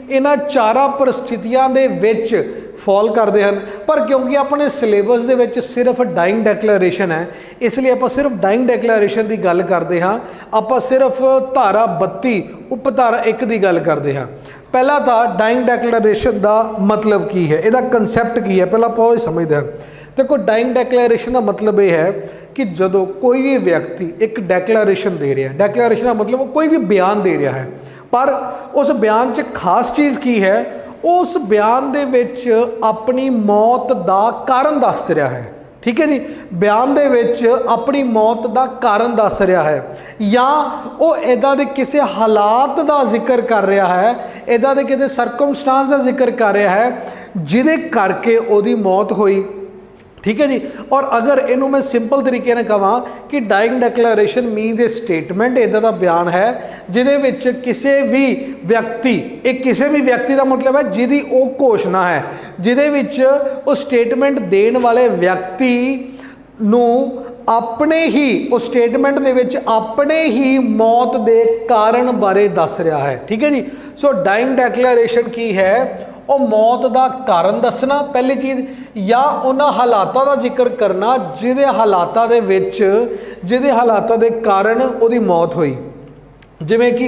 ਇਹਨਾਂ ਚਾਰਾਂ ਪਰਿਸਥਿਤੀਆਂ ਦੇ ਵਿੱਚ ਫॉल ਕਰਦੇ ਹਨ, ਪਰ ਕਿਉਂਕਿ ਆਪਣੇ ਸਿਲੇਬਸ ਦੇ ਵਿੱਚ ਸਿਰਫ ਡਾਇੰਗ ਡੈਕਲੇਰੇਸ਼ਨ ਹੈ ਇਸ ਲਈ ਆਪਾਂ ਸਿਰਫ ਡਾਇੰਗ ਡੈਕਲੇਰੇਸ਼ਨ ਦੀ ਗੱਲ ਕਰਦੇ ਹਾਂ। ਆਪਾਂ ਸਿਰਫ ਧਾਰਾ 32 ਉਪ ਧਾਰਾ 1 ਦੀ ਗੱਲ ਕਰਦੇ ਹਾਂ। ਪਹਿਲਾਂ ਤਾਂ ਡਾਇੰਗ ਡੈਕਲੇਰੇਸ਼ਨ ਦਾ ਮਤਲਬ ਕੀ ਹੈ, ਇਹਦਾ ਕਨਸੈਪਟ ਕੀ ਹੈ, ਪਹਿਲਾਂ ਆਪਾਂ ਉਹ ਸਮਝਦੇ ਹਾਂ। ਦੇਖੋ, ਡਾਇੰਗ ਡੈਕਲੇਰੇਸ਼ਨ ਦਾ ਮਤਲਬ ਇਹ ਹੈ ਕਿ ਜਦੋਂ ਕੋਈ ਵੀ ਵਿਅਕਤੀ ਇੱਕ ਡੈਕਲੇਰੇਸ਼ਨ ਦੇ ਰਿਹਾ, ਡੈਕਲੇਰੇਸ਼ਨ ਦਾ ਮਤਲਬ ਉਹ ਕੋਈ ਵੀ ਬਿਆਨ ਦੇ ਰਿਹਾ ਹੈ, ਪਰ ਉਸ ਬਿਆਨ 'ਚ ਖਾਸ ਚੀਜ਼ ਕੀ ਹੈ, ਉਸ ਬਿਆਨ ਦੇ ਵਿੱਚ ਆਪਣੀ ਮੌਤ ਦਾ ਕਾਰਨ ਦੱਸ ਰਿਹਾ ਹੈ। ਠੀਕ ਹੈ ਜੀ। ਬਿਆਨ ਦੇ ਵਿੱਚ ਆਪਣੀ ਮੌਤ ਦਾ ਕਾਰਨ ਦੱਸ ਰਿਹਾ ਹੈ ਜਾਂ ਉਹ ਇੱਦਾਂ ਦੇ ਕਿਸੇ ਹਾਲਾਤ ਦਾ ਜ਼ਿਕਰ ਕਰ ਰਿਹਾ ਹੈ, ਇੱਦਾਂ ਦੇ ਕਿਸੇ ਸਰਕਮਸਟਾਂਸ ਦਾ ਜ਼ਿਕਰ ਕਰ ਰਿਹਾ ਹੈ ਜਿਹਦੇ ਕਰਕੇ ਉਹਦੀ ਮੌਤ ਹੋਈ। ठीक है जी। और अगर इनू मैं सिंपल तरीके ने कहा कि डाइंग डैक्लेरेशन मीनस ए स्टेटमेंट इदा दा बयान है जिहदे विच किसी भी व्यक्ति, एक किसी भी व्यक्ति का मतलब है जिहदी वो घोषणा है, जिहदे विच वो स्टेटमेंट देने वाले व्यक्ति नू अपने ही उस स्टेटमेंट दे विच अपने ही मौत के कारण बारे दस रहा है। ठीक है जी। सो डाइंग डैक्लेरेशन की है, ਉਹ मौत का कारण दसना पहली चीज़, या उन्होंने हालातों का जिक्र करना जिहदे हालातों दे विच जिहदे हालातों के कारण उहदी मौत हुई। जिमें कि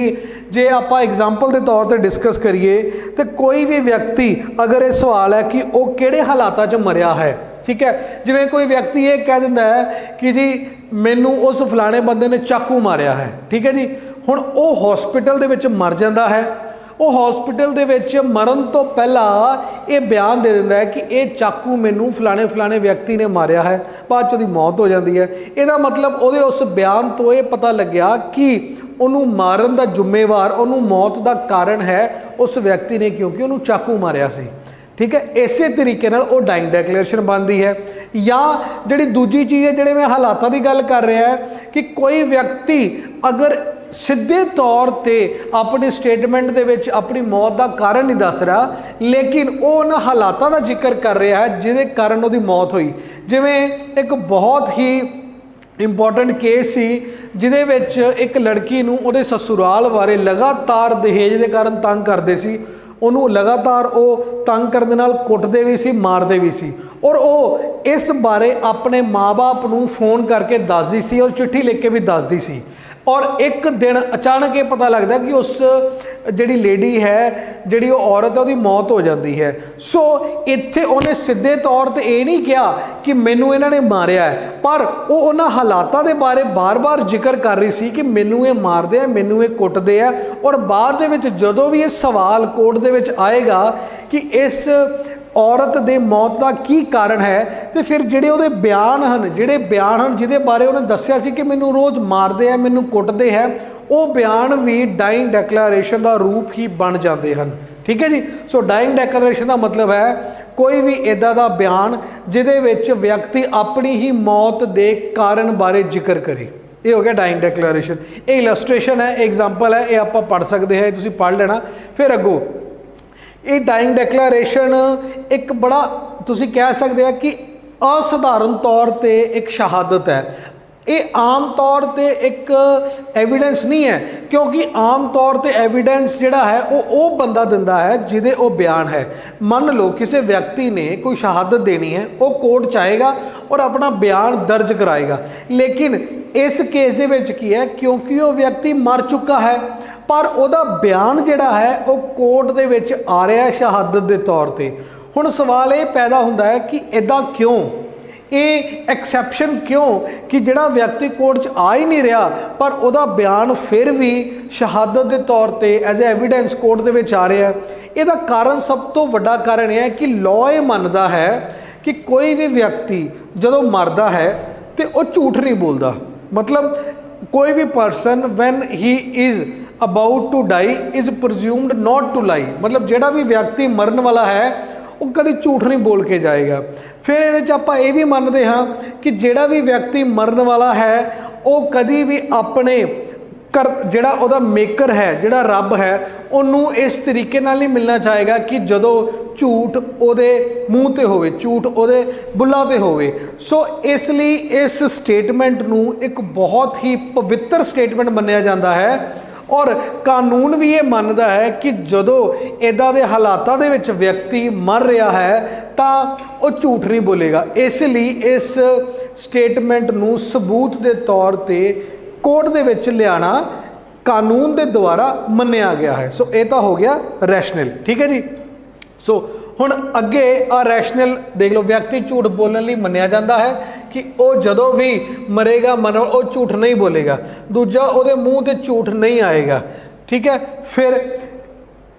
जे आप एग्जाम्पल के तौर पर डिस्कस करिए तो कोई भी व्यक्ति अगर ये सवाल है कि वो किहड़े हालातों च मरिया है, ठीक है, जिमें कोई व्यक्ति ये कह दिंदा है कि जी मैनू उस फलाने बंदे ने चाकू मारिया है, ठीक है जी। हुण वो हॉस्पिटल दे विच मर जाता है, वो हॉस्पिटल दे विच मरण तो पहला ये बयान दे दिंदा है कि ये चाकू मैनू फलाने फलाने व्यक्ति ने मारिया है, बाद च उहदी मौत हो जाती है। इसदा मतलब उहदे उस बयान तो ये पता लग्या कि उन्हों मारन का जिम्मेवार, उन्हों मौत का कारण है उस व्यक्ति ने, क्योंकि उन्होंने चाकू मारिया सी। ठीक है, इस तरीके नाल वो डाइंग डैक्लेरेशन बनती है। या जिहड़ी दूजी चीज़ है, जिहड़े मैं हालातों की गल कर रहा है कि कोई व्यक्ति अगर सीधे तौर पर अपनी स्टेटमेंट के विच अपनी मौत का कारण नहीं दस रहा, लेकिन वो उन्हां हालातों का जिक्र कर रहा है जिहदे कारण उहदी मौत हुई। जिवें एक बहुत ही इंपॉर्टेंट केस सी जिहदे विच एक लड़की नूं उहदे ससुराल वाले लगातार दहेज के कारण तंग करते सी, उन्होंने लगातार वो तंग करने नाल कुटते भी सी, मारते भी सी, और वो इस बारे अपने माँ बाप नूं फोन करके दसदी सी और चिट्ठी लिख के भी दसदी सी। और एक दिन अचानक ये पता लगता कि उस जिहड़ी लेडी है, जिहड़ी औरत है, उसकी मौत हो जाती है। सो इत्थे उन्हें सीधे तौर पर यह नहीं कहा कि मैनू इन्हों ने मारिया है, पर वो उन्होंने हालातों के बारे बार बार जिक्र कर रही सी कि मैनू ये मारते हैं, मैनू ये कुटते हैं। और बाद दे विच जदों भी ये सवाल कोर्ट दे विच आएगा कि इस औरत दे मौत का की कारण है, तो फिर जिहड़े उहदे बयान हैं, जिहदे बारे उन्हें दस्सिया सी कि मैनू रोज़ मारते हैं, मैनू कुटते हैं, वो बयान भी डाइंग डैक्लेरेशन का रूप ही बन जाते हैं। ठीक है जी। सो डाइंग डैक्लेरेशन का मतलब है कोई भी इदां दा बयान जिहदे विच व्यक्ति अपनी ही मौत के कारण बारे जिक्र करे। ये हो गया डाइंग डैक्लेरेशन। ये इलस्ट्रेशन है, एग्जाम्पल है, ये आप पढ़ सकते हैं, तुसीं पढ़ लेना। फिर अगों ये डाइंग डैक्लेरेशन एक बड़ा तुसीं कह सकते हैं कि असाधारण तौर पर एक शहादत है। ये आम तौर पे एक एविडेंस नहीं है, क्योंकि आम तौर पे एविडेंस जिहड़ा है वो बंदा दिंदा है जिहदे वो बयान है। मान लो किसी व्यक्ति ने कोई शहादत देनी है, वो कोर्ट चाहेगा और अपना बयान दर्ज कराएगा, लेकिन इस केस दे विच की है, क्योंकि वो व्यक्ति मर चुका है पर ਉਹਦਾ ਬਿਆਨ ਜਿਹੜਾ ਹੈ ਉਹ ਕੋਰਟ ਦੇ ਵਿੱਚ ਆ ਰਿਹਾ ਹੈ ਸ਼ਹਾਦਤ ਦੇ ਤੌਰ ਤੇ। ਹੁਣ ਸਵਾਲ ਇਹ ਪੈਦਾ ਹੁੰਦਾ ਹੈ ਕਿ ਇਦਾਂ ਕਿਉਂ, ਇਹ ਐਕਸੈਪਸ਼ਨ ਕਿਉਂ ਕਿ ਜਿਹੜਾ ਵਿਅਕਤੀ ਕੋਰਟ 'ਚ ਆ ਹੀ ਨਹੀਂ ਰਿਹਾ ਪਰ ਉਹਦਾ ਬਿਆਨ ਫਿਰ ਵੀ ਸ਼ਹਾਦਤ ਦੇ ਤੌਰ ਤੇ ਐਜ਼ ਐਵੀਡੈਂਸ ਕੋਰਟ ਦੇ ਵਿੱਚ ਆ ਰਿਹਾ। ਇਹਦਾ ਕਾਰਨ, ਸਭ ਤੋਂ ਵੱਡਾ ਕਾਰਨ ਇਹ ਹੈ ਕਿ ਲਾਅ ਇਹ ਮੰਨਦਾ ਹੈ ਕਿ ਕੋਈ ਵੀ ਵਿਅਕਤੀ ਜਦੋਂ ਮਰਦਾ ਹੈ ਤੇ ਉਹ ਝੂਠ ਨਹੀਂ ਬੋਲਦਾ। मतलब कोई भी person when he is about to die is presumed not to lie, मतलब जिहड़ा भी व्यक्ति मरन वाला है वो कभी झूठ नहीं बोल के जाएगा। फिर ये आप ये भी मानते हाँ कि जिहड़ा भी व्यक्ति मरन वाला है वो कभी भी अपने कर जिहड़ा उहदा मेकर है, जिहड़ा रब है, उन्होंने इस तरीके नाल नहीं मिलना चाहेगा कि जदों झूठ उहदे मूँह ते होवे, झूठ उहदे बुल्लां ते होवे। सो इसलिए इस स्टेटमेंट नूं एक बहुत ही पवित्र स्टेटमेंट मन्निया जाता है और कानून भी ये मानता है कि जदों इदां दे हालातां दे विच व्यक्ति मर रहा है तां वो झूठ नहीं बोलेगा। इसलिए इस स्टेटमेंट नूं सबूत के तौर पर कोर्ट दे विच लियाना कानून के द्वारा मन्निया गया है। सो ये तो हो गया रैशनल, ठीक है जी। सो हुण अगे आ रैशनल देख लो, व्यक्ति झूठ बोलने लई मन्निया जाता है कि वह जदों भी मरेगा वो झूठ नहीं बोलेगा, दूजा उहदे मूँह ते झूठ नहीं आएगा, ठीक है। फिर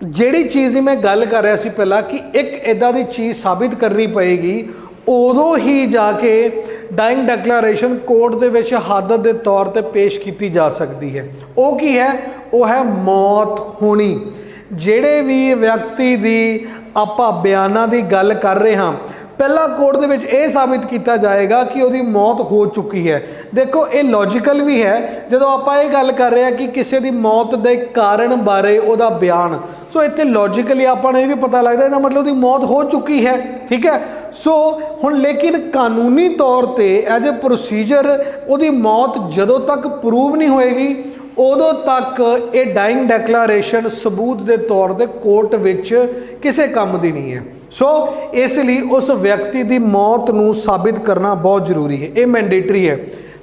जिहड़ी चीज़ की मैं गल कर रहा सी पहला कि एक इदां दी चीज़ साबित करनी पएगी, उदों ही जाके डाइंग डिक्लेरेशन कोर्ट दे विच शहादत के तौर पर पेश की जा सकती है। वो की है, वो है मौत होनी। जिहड़े भी व्यक्ति दी आपां बयानां दी गल कर रहे हाँ, पहला कोर्ट दे विच ये साबित किया जाएगा कि उसकी मौत हो चुकी है। देखो ये लॉजिकल भी है, जदों आपां ये गल कर रहे हैं कि किसी की मौत के कारण बारे उहदा बयान, सो इत्थे लॉजिकली आपां नूं ये भी पता लगता है मतलब उसकी मौत हो चुकी है, ठीक है। सो हुण लेकिन कानूनी तौर पर एज ए प्रोसीजर उसकी मौत जदों तक प्रूव नहीं होएगी उदों तक ये डाइंग डिक्लेरेशन सबूत के तौर पर कोर्ट विच किसी काम की नहीं है। सो इसलिए उस व्यक्ति की मौत नूं साबित करना बहुत जरूरी है, ये मैंडेटरी है,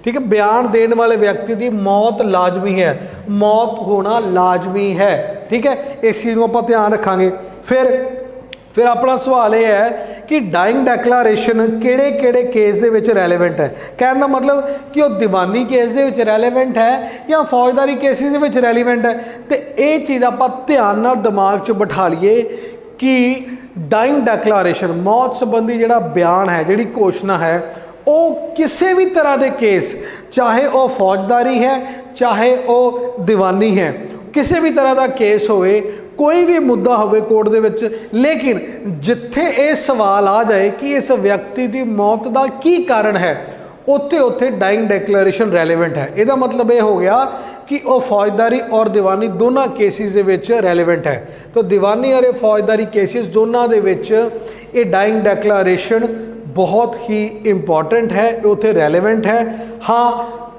ठीक है। बयान देने वाले व्यक्ति की मौत लाजमी है, मौत होना लाजमी है, ठीक है। इस चीज़ को आप ध्यान रखांगे। फिर अपना सवाल यह है कि डाइंग डिक्लेरेशन किहड़े किहड़े केस दे विच रैलेवेंट है। कहने का मतलब कि वो दीवानी केस दे विच रैलेवेंट है या फौजदारी केसिस दे विच रैलेवेंट है। तो ये चीज़ आप ध्यान नाल दिमाग च बिठा लीए कि डाइंग डिक्लेरेशन मौत संबंधी जिहड़ा बयान है, जिहड़ी घोषणा है, वो किसी भी तरह के केस, चाहे वो फौजदारी है चाहे वो दीवानी है, किसी भी तरह का केस होवे, कोई भी मुद्दा होवे कोर्ट दे विच, लेकिन जिथे ये सवाल आ जाए कि इस व्यक्ति की मौत का की कारण है, उत्थे उत्थे डाइंग डिक्लेरेशन रैलेवेंट है। इसका मतलब ये हो गया कि वह फौजदारी और दीवानी दोनों केसिस दे विच रैलेवेंट है। तो दीवानी और फौजदारी केसिस दोनों दे विच ये डाइंग डिक्लेरेशन बहुत ही इंपॉर्टेंट है, उत्थे रैलेवेंट है। हाँ,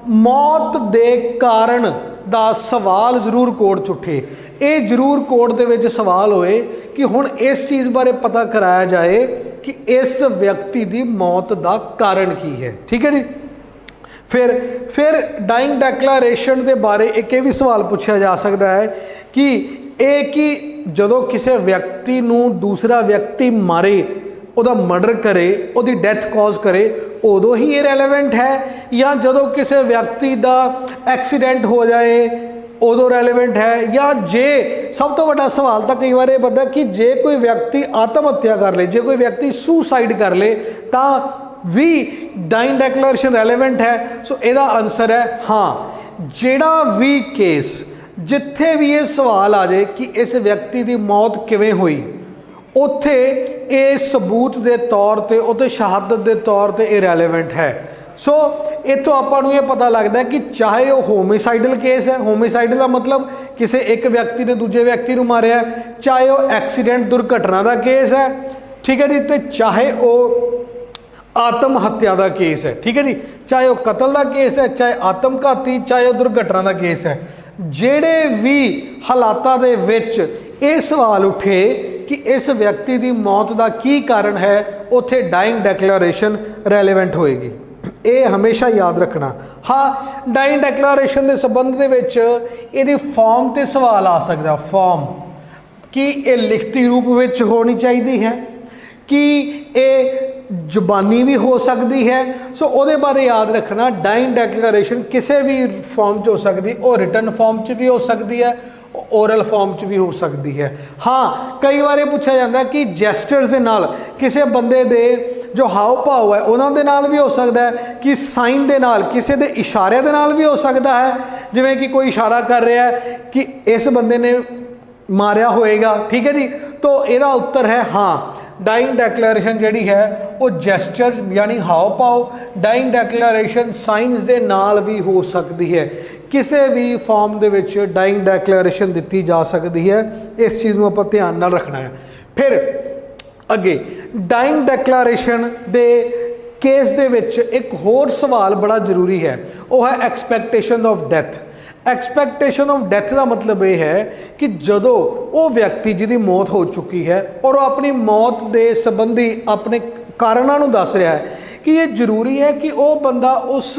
मौत दे कारण दा सवाल जरूर कोर्ट च उठे, ये जरूर कोर्ट दे विच सवाल होए कि हुण इस चीज़ बारे पता कराया जाए कि इस व्यक्ति की मौत का कारण की है, ठीक है जी। फिर डाइंग डिक्लेरेशन के बारे एक भी सवाल पूछा जा सकता है कि एक ही जदों किसी व्यक्ति नूं दूसरा व्यक्ति मारे, उहदा मर्डर करे, उहदी डेथ कॉज करे, उदों ही ये रैलेवेंट है, या जदों किसी व्यक्ति का एक्सीडेंट हो जाए उदों रैलेवेंट है, या जे सब तो बड़ा सवाल तो कई बार ये बनता कि जे कोई व्यक्ति आत्महत्या कर ले, जे कोई व्यक्ति सुसाइड कर ले तो भी डाइंग डिक्लेरेशन रैलेवेंट है। सो इसका आंसर है हाँ, जेड़ा भी केस जिथे भी ये सवाल आ जाए कि इस व्यक्ति की मौत किवें हुई, उत्थे ये सबूत के तौर पर, उत्ते शहादत के तौर पर ये रैलेवेंट है। सो इतों आपां ये पता लगता है कि चाहे वो होमिसाइडल केस है, होमिसाइडल का मतलब किसी एक व्यक्ति ने दूजे व्यक्ति को मारिया, चाहे वो एक्सीडेंट दुर्घटना का केस है, ठीक है जी, तो चाहे वो ਆਤਮ ਹੱਤਿਆ ਦਾ ਕੇਸ ਹੈ, ਠੀਕ ਹੈ ਜੀ, ਚਾਹੇ ਉਹ ਕਤਲ ਦਾ ਕੇਸ ਹੈ, ਚਾਹੇ ਆਤਮਘਾਤੀ, ਚਾਹੇ ਉਹ ਦੁਰਘਟਨਾ ਦਾ ਕੇਸ ਹੈ। ਜਿਹੜੇ ਵੀ ਹਾਲਾਤਾਂ ਦੇ ਵਿੱਚ ਇਹ ਸਵਾਲ ਉੱਠੇ ਕਿ ਇਸ ਵਿਅਕਤੀ ਦੀ ਮੌਤ ਦਾ ਕੀ ਕਾਰਨ ਹੈ, ਉੱਥੇ ਡਾਇੰਗ ਡੈਕਲੇਰੇਸ਼ਨ ਰੈਲੇਵੈਂਟ ਹੋਏਗੀ। ਇਹ ਹਮੇਸ਼ਾ ਯਾਦ ਰੱਖਣਾ। ਹਾਂ, ਡਾਇੰਗ ਡੈਕਲੇਰੇਸ਼ਨ ਦੇ ਸੰਬੰਧ ਦੇ ਵਿੱਚ ਇਹਦੀ ਫਾਰਮ ਤੇ ਸਵਾਲ ਆ ਸਕਦਾ। ਫਾਰਮ ਕੀ ਇਹ ਲਿਖਤੀ ਰੂਪ ਵਿੱਚ ਹੋਣੀ ਚਾਹੀਦੀ ਹੈ, ਕਿ ਇਹ ਜ਼ੁਬਾਨੀ ਵੀ ਹੋ ਸਕਦੀ ਹੈ। ਸੋ ਉਹਦੇ ਬਾਰੇ ਯਾਦ ਰੱਖਣਾ, ਡਾਇੰਗ ਡੈਕਲੇਰੇਸ਼ਨ ਕਿਸੇ ਵੀ ਫਾਰਮ 'ਚ ਹੋ ਸਕਦੀ, ਉਹ ਰਿਟਨ ਫਾਰਮ 'ਚ ਵੀ ਹੋ ਸਕਦੀ ਹੈ, ਓਰਲ ਫਾਰਮ 'ਚ ਵੀ ਹੋ ਸਕਦੀ ਹੈ। ਹਾਂ, ਕਈ ਵਾਰ ਇਹ ਪੁੱਛਿਆ ਜਾਂਦਾ ਕਿ ਜੈਸਚਰਸ ਦੇ ਨਾਲ, ਕਿਸੇ ਬੰਦੇ ਦੇ ਜੋ ਹਾਵ ਭਾਵ ਹੈ ਉਹਨਾਂ ਦੇ ਨਾਲ ਵੀ ਹੋ ਸਕਦਾ ਹੈ, ਕਿ ਸਾਈਨ ਦੇ ਨਾਲ, ਕਿਸੇ ਦੇ ਇਸ਼ਾਰਿਆਂ ਦੇ ਨਾਲ ਵੀ ਹੋ ਸਕਦਾ ਹੈ। ਜਿਵੇਂ ਕਿ ਕੋਈ ਇਸ਼ਾਰਾ ਕਰ ਰਿਹਾ ਹੈ ਕਿ ਇਸ ਬੰਦੇ ਨੇ ਮਾਰਿਆ ਹੋਏਗਾ, ਠੀਕ ਹੈ ਜੀ। ਤਾਂ ਇਹਦਾ ਉੱਤਰ ਹੈ ਹਾਂ, ਡਾਇੰਗ ਡੈਕਲੇਰੇਸ਼ਨ ਜਿਹੜੀ ਹੈ ਉਹ ਜੈਸਚਰ ਯਾਨੀ ਹਾਵ ਭਾਵ, ਡਾਇੰਗ ਡੈਕਲੇਰੇਸ਼ਨ ਸਾਈਨਸ ਦੇ ਨਾਲ ਵੀ ਹੋ ਸਕਦੀ ਹੈ। ਕਿਸੇ ਵੀ ਫਾਰਮ ਦੇ ਵਿੱਚ ਡਾਇੰਗ ਡੈਕਲੇਰੇਸ਼ਨ ਦਿੱਤੀ ਜਾ ਸਕਦੀ ਹੈ। ਇਸ ਚੀਜ਼ ਨੂੰ ਆਪਾਂ ਧਿਆਨ ਨਾਲ ਰੱਖਣਾ ਹੈ। ਫਿਰ ਅੱਗੇ ਡਾਇੰਗ ਡੈਕਲੇਰੇਸ਼ਨ ਦੇ ਕੇਸ ਦੇ ਵਿੱਚ ਇੱਕ ਹੋਰ ਸਵਾਲ ਬੜਾ ਜ਼ਰੂਰੀ ਹੈ, ਉਹ ਹੈ expectation of death. Expectation of death ਦਾ ਮਤਲਬ ਇਹ ਹੈ ਕਿ ਜਦੋਂ ਉਹ ਵਿਅਕਤੀ ਜਿਹਦੀ ਮੌਤ ਹੋ ਚੁੱਕੀ ਹੈ ਔਰ ਉਹ ਆਪਣੀ ਮੌਤ ਦੇ ਸੰਬੰਧੀ ਆਪਣੇ ਕਾਰਨਾਂ ਨੂੰ ਦੱਸ ਰਿਹਾ ਹੈ, ਕਿ ਇਹ ਜ਼ਰੂਰੀ ਹੈ ਕਿ ਉਹ ਬੰਦਾ ਉਸ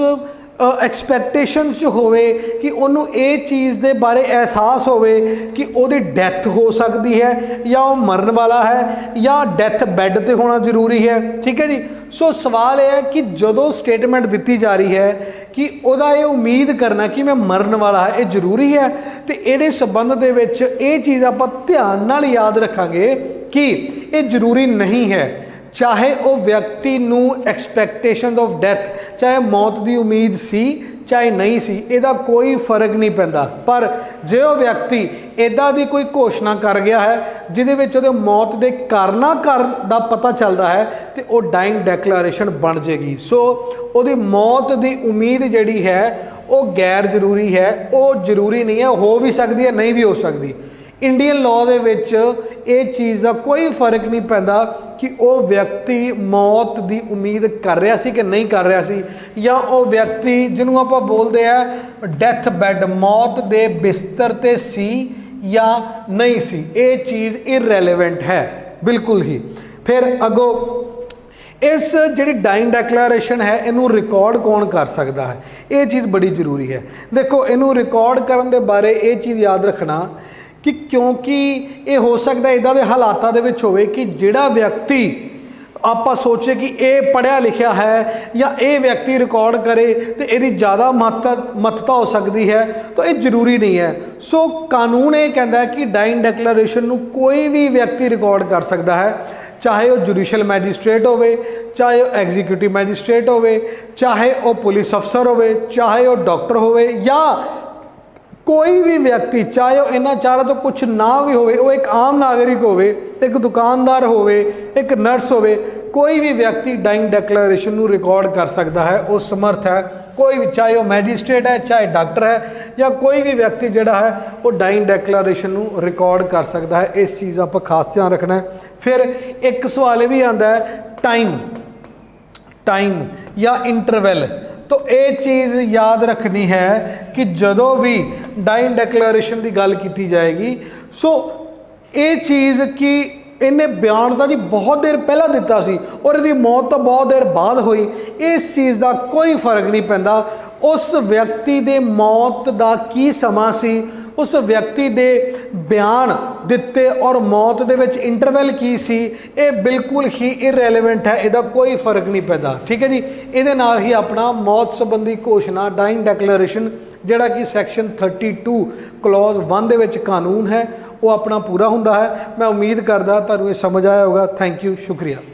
ਐਕਸਪੈਕਟੇਸ਼ਨਸ 'ਚ ਹੋਵੇ, ਕਿ ਉਹਨੂੰ ਇਹ ਚੀਜ਼ ਦੇ ਬਾਰੇ ਅਹਿਸਾਸ ਹੋਵੇ ਕਿ ਉਹਦੀ ਡੈਥ ਹੋ ਸਕਦੀ ਹੈ, ਜਾਂ ਉਹ ਮਰਨ ਵਾਲਾ ਹੈ, ਜਾਂ ਡੈਥ ਬੈੱਡ ਤੇ ਹੋਣਾ ਜ਼ਰੂਰੀ ਹੈ, ਠੀਕ ਹੈ ਜੀ। ਸੋ ਸਵਾਲ ਇਹ ਹੈ ਕਿ ਜਦੋਂ ਸਟੇਟਮੈਂਟ ਦਿੱਤੀ ਜਾ ਰਹੀ ਹੈ ਕਿ ਉਹਦਾ ਇਹ ਉਮੀਦ ਕਰਨਾ ਕਿ ਮੈਂ ਮਰਨ ਵਾਲਾ ਹੈ, ਇਹ ਜ਼ਰੂਰੀ ਹੈ। ਤੇ ਇਹਦੇ ਸੰਬੰਧ ਦੇ ਵਿੱਚ ਇਹ ਚੀਜ਼ ਆਪਾਂ ਧਿਆਨ ਨਾਲ ਯਾਦ ਰੱਖਾਂਗੇ ਕਿ ਇਹ ਜ਼ਰੂਰੀ ਨਹੀਂ ਹੈ। ਚਾਹੇ ਉਹ ਵਿਅਕਤੀ ਨੂੰ ਐਕਸਪੈਕਟੇਸ਼ਨ ਆਫ ਡੈਥ, ਚਾਹੇ ਮੌਤ ਦੀ ਉਮੀਦ ਸੀ ਚਾਹੇ ਨਹੀਂ ਸੀ, ਇਹਦਾ ਕੋਈ ਫਰਕ ਨਹੀਂ ਪੈਂਦਾ। ਪਰ ਜੇ ਉਹ ਵਿਅਕਤੀ ਇੱਦਾਂ ਦੀ ਕੋਈ ਘੋਸ਼ਣਾ ਕਰ ਗਿਆ ਹੈ ਜਿਹਦੇ ਵਿੱਚ ਉਹਦੇ ਮੌਤ ਦੇ ਕਾਰਨ ਦਾ ਪਤਾ ਚੱਲਦਾ ਹੈ, ਤੇ ਉਹ ਡਾਇੰਗ ਡੈਕਲੇਰੇਸ਼ਨ ਬਣ ਜਾਏਗੀ। ਸੋ ਉਹਦੀ ਮੌਤ ਦੀ ਉਮੀਦ ਜਿਹੜੀ ਹੈ ਉਹ ਗੈਰ ਜ਼ਰੂਰੀ ਹੈ, ਉਹ ਜ਼ਰੂਰੀ ਨਹੀਂ ਹੈ, ਹੋ ਵੀ ਸਕਦੀ ਹੈ, ਨਹੀਂ ਵੀ ਹੋ ਸਕਦੀ। ਇੰਡੀਅਨ ਲਾਅ ਦੇ ਵਿੱਚ ਇਹ ਚੀਜ਼ ਦਾ ਕੋਈ ਫਰਕ ਨਹੀਂ ਪੈਂਦਾ ਕਿ ਉਹ ਵਿਅਕਤੀ ਮੌਤ ਦੀ ਉਮੀਦ ਕਰ ਰਿਹਾ ਸੀ ਕਿ ਨਹੀਂ ਕਰ ਰਿਹਾ ਸੀ, ਜਾਂ ਉਹ ਵਿਅਕਤੀ ਜਿਹਨੂੰ ਆਪਾਂ ਬੋਲਦੇ ਆ ਡੈਥ ਬੈੱਡ, ਮੌਤ ਦੇ ਬਿਸਤਰ ਤੇ ਸੀ ਜਾਂ ਨਹੀਂ ਸੀ। ਇਹ ਚੀਜ਼ ਇਰਰੈਲੇਵੈਂਟ ਹੈ ਬਿਲਕੁਲ ਹੀ। ਫਿਰ ਅੱਗੋਂ ਇਸ ਜਿਹੜੀ ਡਾਇੰਗ ਡੈਕਲੇਰੇਸ਼ਨ ਹੈ ਇਹਨੂੰ ਰਿਕਾਰਡ ਕੌਣ ਕਰ ਸਕਦਾ ਹੈ, ਇਹ ਚੀਜ਼ ਬੜੀ ਜ਼ਰੂਰੀ ਹੈ। ਦੇਖੋ, ਇਹਨੂੰ ਰਿਕਾਰਡ ਕਰਨ ਦੇ ਬਾਰੇ ਇਹ ਚੀਜ਼ ਯਾਦ ਰੱਖਣਾ ਕਿ ਕਿਉਂਕਿ ਇਹ ਹੋ ਸਕਦਾ ਇੱਦਾਂ ਦੇ ਹਾਲਾਤਾਂ ਦੇ ਵਿੱਚ ਹੋਵੇ ਕਿ ਜਿਹੜਾ ਵਿਅਕਤੀ ਆਪਾਂ ਸੋਚੇ ਕਿ ਇਹ ਪੜ੍ਹਿਆ ਲਿਖਿਆ ਹੈ ਜਾਂ ਇਹ ਵਿਅਕਤੀ ਰਿਕਾਰਡ ਕਰੇ ਤੇ ਇਹਦੀ ਜ਼ਿਆਦਾ ਮਹੱਤਤਾ ਹੋ ਸਕਦੀ ਹੈ, ਤਾਂ ਇਹ ਜ਼ਰੂਰੀ ਨਹੀਂ ਹੈ। ਸੋ ਕਾਨੂੰਨ ਇਹ ਕਹਿੰਦਾ ਕਿ ਡਾਇੰਗ ਡੈਕਲੇਰੇਸ਼ਨ ਨੂੰ ਕੋਈ ਵੀ ਵਿਅਕਤੀ ਰਿਕਾਰਡ ਕਰ ਸਕਦਾ ਹੈ, ਚਾਹੇ ਉਹ ਜੁਡੀਸ਼ੀਅਲ ਮੈਜਿਸਟ੍ਰੇਟ ਹੋਵੇ, ਚਾਹੇ ਉਹ ਐਗਜ਼ੀਕਿਊਟਿਵ ਮੈਜਿਸਟ੍ਰੇਟ ਹੋਵੇ, ਚਾਹੇ ਉਹ ਪੁਲਿਸ ਅਫਸਰ ਹੋਵੇ, ਚਾਹੇ ਉਹ ਡਾਕਟਰ ਹੋਵੇ, ਜਾਂ ਕੋਈ ਵੀ ਵਿਅਕਤੀ, ਚਾਹੇ ਉਹ ਇਹਨਾਂ ਚਾਰਾਂ ਤੋਂ ਕੁਛ ਨਾ ਵੀ ਹੋਵੇ, ਉਹ ਇੱਕ ਆਮ ਨਾਗਰਿਕ ਹੋਵੇ, ਇੱਕ ਦੁਕਾਨਦਾਰ ਹੋਵੇ, ਇੱਕ ਨਰਸ ਹੋਵੇ, ਕੋਈ ਵੀ ਵਿਅਕਤੀ ਡਾਇੰਗ ਡੈਕਲੇਰੇਸ਼ਨ ਨੂੰ ਰਿਕਾਰਡ ਕਰ ਸਕਦਾ ਹੈ। ਉਹ ਸਮਰਥ ਹੈ, ਕੋਈ ਵੀ, ਚਾਹੇ ਉਹ ਮੈਜਿਸਟ੍ਰੇਟ ਹੈ, ਚਾਹੇ ਡਾਕਟਰ ਹੈ, ਜਾਂ ਕੋਈ ਵੀ ਵਿਅਕਤੀ ਜਿਹੜਾ ਹੈ ਉਹ ਡਾਇੰਗ ਡੈਕਲੇਰੇਸ਼ਨ ਨੂੰ ਰਿਕਾਰਡ ਕਰ ਸਕਦਾ ਹੈ। ਇਸ ਚੀਜ਼ ਦਾ ਆਪਾਂ ਖਾਸ ਧਿਆਨ ਰੱਖਣਾ ਹੈ। ਫਿਰ ਇੱਕ ਸਵਾਲ ਇਹ ਵੀ ਆਉਂਦਾ ਹੈ ਟਾਈਮ ਜਾਂ ਇੰਟਰਵੈਲ। तो ये चीज़ याद रखनी है कि जदों भी डाइंग डैकलरेशन की गल की जाएगी, सो ये चीज़ कि इन्हें बयान का जी बहुत देर पहला दिता सी और इसकी मौत तो बहुत देर बाद हुई, इस चीज़ का कोई फर्क नहीं पैंदा। उस व्यक्ति दे मौत का की समा सी, उस व्यक्ति दे बयान दिते और मौत दे विच इंटरवल की सी, ये बिल्कुल ही इररेलेवेंट है, इसका कोई फर्क नहीं पैदा। ठीक है जी, ये नाल ही अपना मौत संबंधी घोषणा डाइंग डैकलरेशन जिहड़ा कि सैक्शन 32 क्लॉज 1 दे विच कानून है वो अपना पूरा हुंदा है। मैं उम्मीद करदा तुहानूं ये समझ आया होगा। थैंक यू, शुक्रिया।